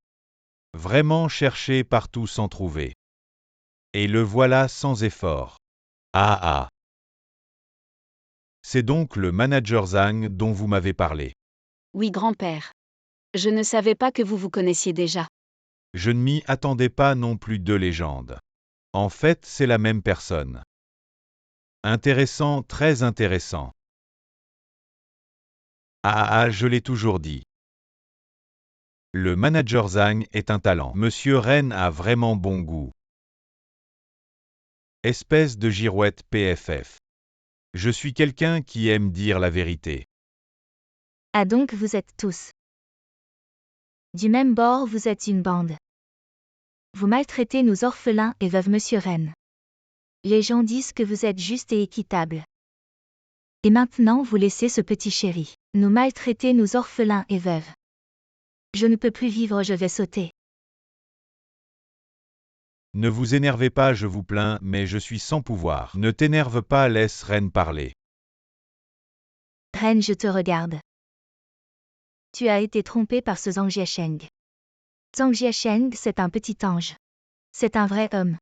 S4: Vraiment cherché partout sans trouver. Et le voilà sans effort. Ah ah. C'est donc le manager Zhang dont vous m'avez parlé.
S5: Oui, grand-père. Je ne savais pas que vous vous connaissiez déjà.
S4: Je ne m'y attendais pas non plus, deux légendes. En fait, c'est la même personne. Intéressant, très intéressant. Ah, je l'ai toujours dit. Le manager Zhang est un talent. Monsieur Ren a vraiment bon goût. Espèce de girouette PFF. Je suis quelqu'un qui aime dire la vérité.
S1: Ah donc vous êtes tous. Du même bord, vous êtes une bande. Vous maltraitez nos orphelins et veuves, Monsieur Ren. Les gens disent que vous êtes juste et équitable. Et maintenant vous laissez ce petit chéri nous maltraiter, nos orphelins et veuves. Je ne peux plus vivre, je vais sauter.
S4: Ne vous énervez pas, je vous plains, mais je suis sans pouvoir. Ne t'énerve pas, laisse Ren parler.
S1: Ren, je te regarde. Tu as été trompé par ce Zhang Jiasheng. Zhang Jiasheng, c'est un petit ange. C'est un vrai homme.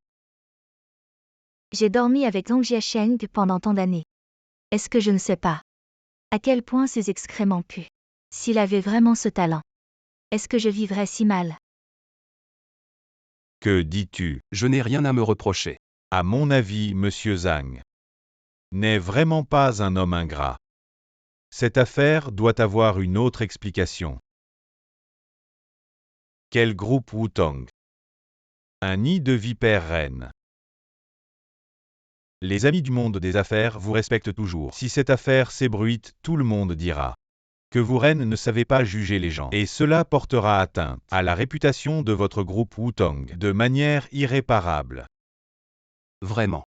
S1: J'ai dormi avec Zhang Jiasheng pendant tant d'années. Est-ce que je ne sais pas à quel point ces excréments puent? S'il avait vraiment ce talent, est-ce que je vivrais si mal?
S4: Que dis-tu?
S2: Je n'ai rien à me reprocher.
S4: À mon avis, Monsieur Zhang n'est vraiment pas un homme ingrat. Cette affaire doit avoir une autre explication. Quel groupe Wutong? Un nid de vipères reines. Les amis du monde des affaires vous respectent toujours. Si cette affaire s'ébruite, tout le monde dira que vous, reines, ne savez pas juger les gens. Et cela portera atteinte à la réputation de votre groupe Wutong de manière irréparable.
S2: Vraiment.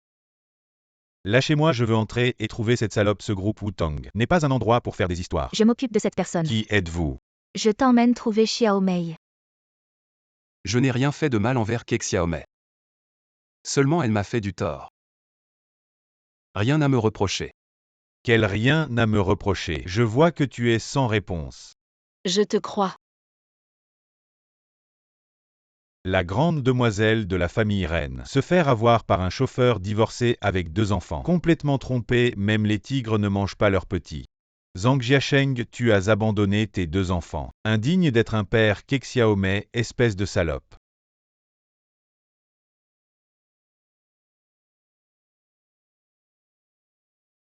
S4: Lâchez-moi, je veux entrer et trouver cette salope. Ce groupe Wutong n'est pas un endroit pour faire des histoires.
S1: Je m'occupe de cette personne.
S4: Qui êtes-vous?
S1: Je t'emmène trouver Xiao Mei.
S2: Je n'ai rien fait de mal envers Kek Xiaomei. Seulement elle m'a fait du tort. Rien à me reprocher.
S4: Quel rien à me reprocher? Je vois que tu es sans réponse.
S5: Je te crois.
S4: La grande demoiselle de la famille reine se faire avoir par un chauffeur divorcé avec 2 enfants. Complètement trompé, même les tigres ne mangent pas leurs petits. Zhang Jiasheng, tu as abandonné tes 2 enfants. Indigne d'être un père, Kek Xiaomei, espèce de salope.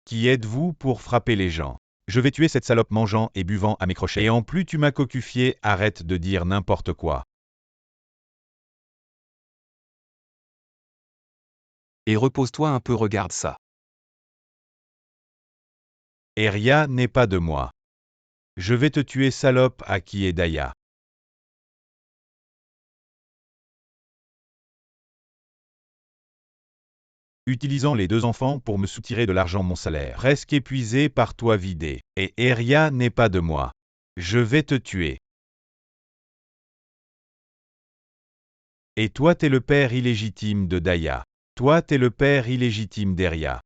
S4: Qui êtes-vous pour frapper les gens? Je vais tuer cette salope mangeant et buvant à mes crochets. Et en plus tu m'as cocufié, arrête de dire n'importe quoi.
S2: Et repose-toi un peu, regarde ça.
S4: Eria n'est pas de moi. Je vais te tuer, salope, Aki et Daya. Utilisant les 2 enfants pour me soutirer de l'argent, mon salaire. Presque épuisé par toi, vidé. Et Eria n'est pas de moi. Je vais te tuer. Et toi t'es le père illégitime de Daya. Toi t'es le père illégitime d'Eria.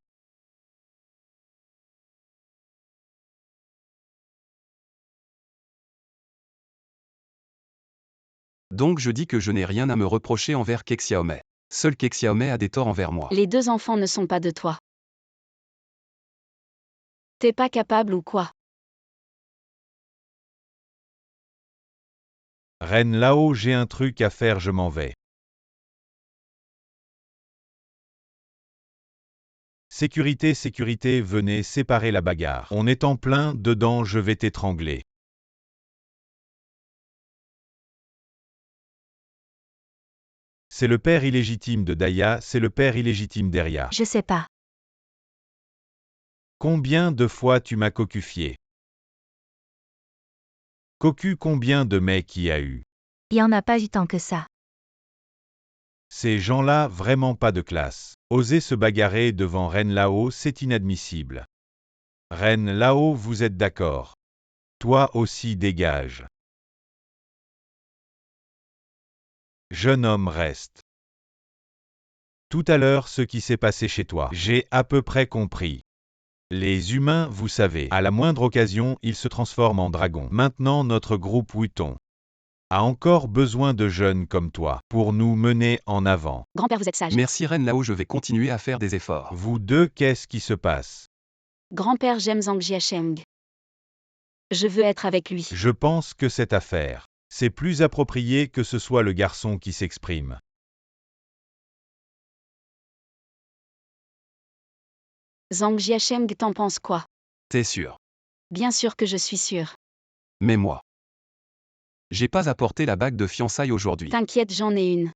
S2: Donc je dis que je n'ai rien à me reprocher envers Kek Xiaomei. Seul Kek Xiaomei a des torts envers moi.
S5: Les 2 enfants ne sont pas de toi. T'es pas capable ou quoi?
S4: Reine là-haut, j'ai un truc à faire, je m'en vais. Sécurité, sécurité, venez séparer la bagarre. On est en plein dedans, je vais t'étrangler. C'est le père illégitime de Daya, c'est le père illégitime d'Eria.
S1: Je sais pas.
S4: Combien de fois tu m'as cocufié? Cocu, combien de mecs y a eu?
S1: Il y en a pas eu tant que ça.
S4: Ces gens-là, vraiment pas de classe. Oser se bagarrer devant Reine Lao, c'est inadmissible. Reine Lao, vous êtes d'accord? Toi aussi dégage. Jeune homme, reste. Tout à l'heure, ce qui s'est passé chez toi, j'ai à peu près compris. Les humains, vous savez, à la moindre occasion, ils se transforment en dragons. Maintenant, notre groupe Wutong a encore besoin de jeunes comme toi pour nous mener en avant.
S5: Grand-père, vous êtes sage.
S2: Merci Ren Lao, je vais continuer à faire des efforts.
S4: Vous deux, qu'est-ce qui se passe?
S5: Grand-père, j'aime Zhang Jiasheng. Je veux être avec lui.
S4: Je pense que cette affaire, c'est plus approprié que ce soit le garçon qui s'exprime.
S5: Zhang Jiasheng, t'en penses quoi?
S2: T'es sûr?
S5: Bien sûr que je suis sûre.
S2: Mais moi. J'ai pas apporté la bague de fiançailles aujourd'hui.
S5: T'inquiète, j'en ai une.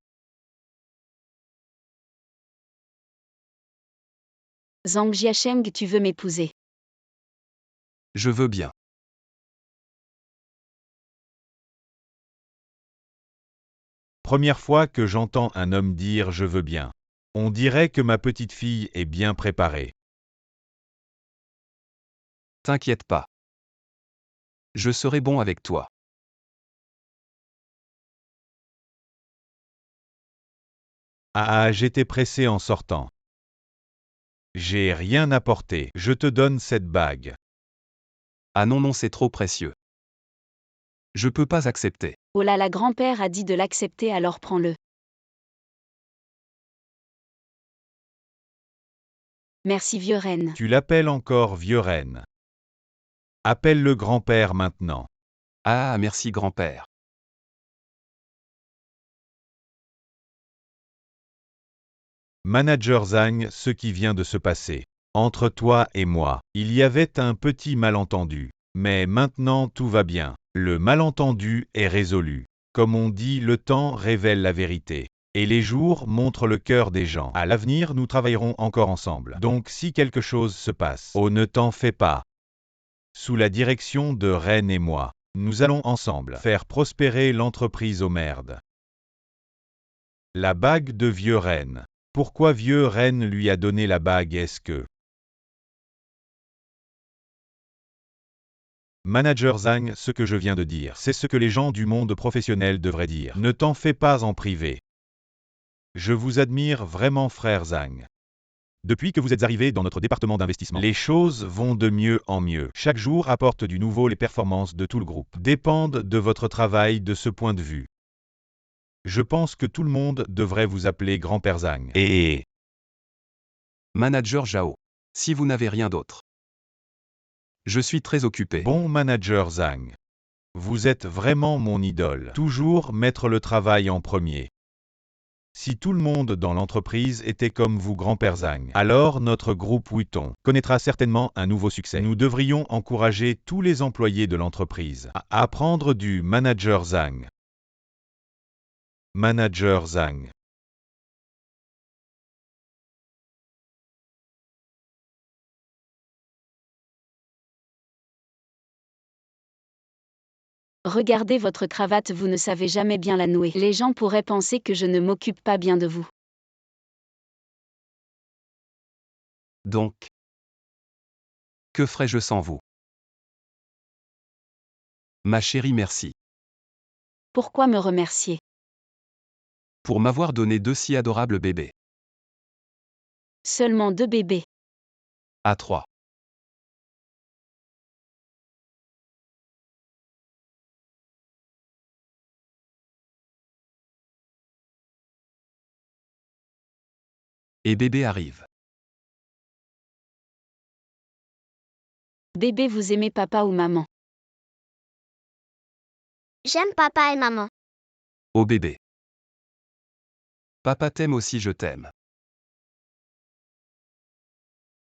S5: Zhang Jiasheng, tu veux m'épouser?
S2: Je veux bien.
S4: Première fois que j'entends un homme dire « je veux bien ». On dirait que ma petite fille est bien préparée.
S2: T'inquiète pas. Je serai bon avec toi.
S4: Ah, j'étais pressé en sortant. J'ai rien apporté. Je te donne cette bague.
S2: Ah non, non, c'est trop précieux. Je peux pas accepter.
S5: Oh là là, grand-père a dit de l'accepter, alors prends-le. Merci, vieux Ren.
S4: Tu l'appelles encore vieux Ren. Appelle-le grand-père maintenant.
S2: Ah, merci grand-père.
S4: Manager Zhang, ce qui vient de se passer. Entre toi et moi, il y avait un petit malentendu. Mais maintenant tout va bien. Le malentendu est résolu. Comme on dit, le temps révèle la vérité. Et les jours montrent le cœur des gens. À l'avenir, nous travaillerons encore ensemble. Donc si quelque chose se passe, oh ne t'en fais pas. Sous la direction de Ren et moi, nous allons ensemble faire prospérer l'entreprise aux merdes. La bague de vieux Ren. Pourquoi vieux Ren lui a donné la bague? Est-ce que Manager Zhang, ce que je viens de dire, c'est ce que les gens du monde professionnel devraient dire. Ne t'en fais pas en privé. Je vous admire vraiment, frère Zhang. Depuis que vous êtes arrivé dans notre département d'investissement, les choses vont de mieux en mieux. Chaque jour apporte du nouveau. Les performances de tout le groupe dépendent de votre travail de ce point de vue. Je pense que tout le monde devrait vous appeler grand-père Zhang. Et
S2: Manager Zhao. Si vous n'avez rien d'autre. Je suis très occupé.
S4: bon manager Zhang. Vous êtes vraiment mon idole. Toujours mettre le travail en premier. Si tout le monde dans l'entreprise était comme vous, grand-père Zhang, alors notre groupe Wutong connaîtra certainement un nouveau succès. Nous devrions encourager tous les employés de l'entreprise à apprendre du manager Zhang. Manager Zhang.
S5: Regardez votre cravate, vous ne savez jamais bien la nouer. Les gens pourraient penser que je ne m'occupe pas bien de vous.
S2: Donc, que ferais-je sans vous? Ma chérie, merci.
S5: Pourquoi me remercier?
S2: Pour m'avoir donné 2 si adorables bébés.
S5: Seulement 2 bébés.
S2: À 3. Et bébé arrive.
S5: Bébé, vous aimez papa ou maman?
S3: J'aime papa et maman.
S2: Oh bébé. Papa t'aime aussi, je t'aime.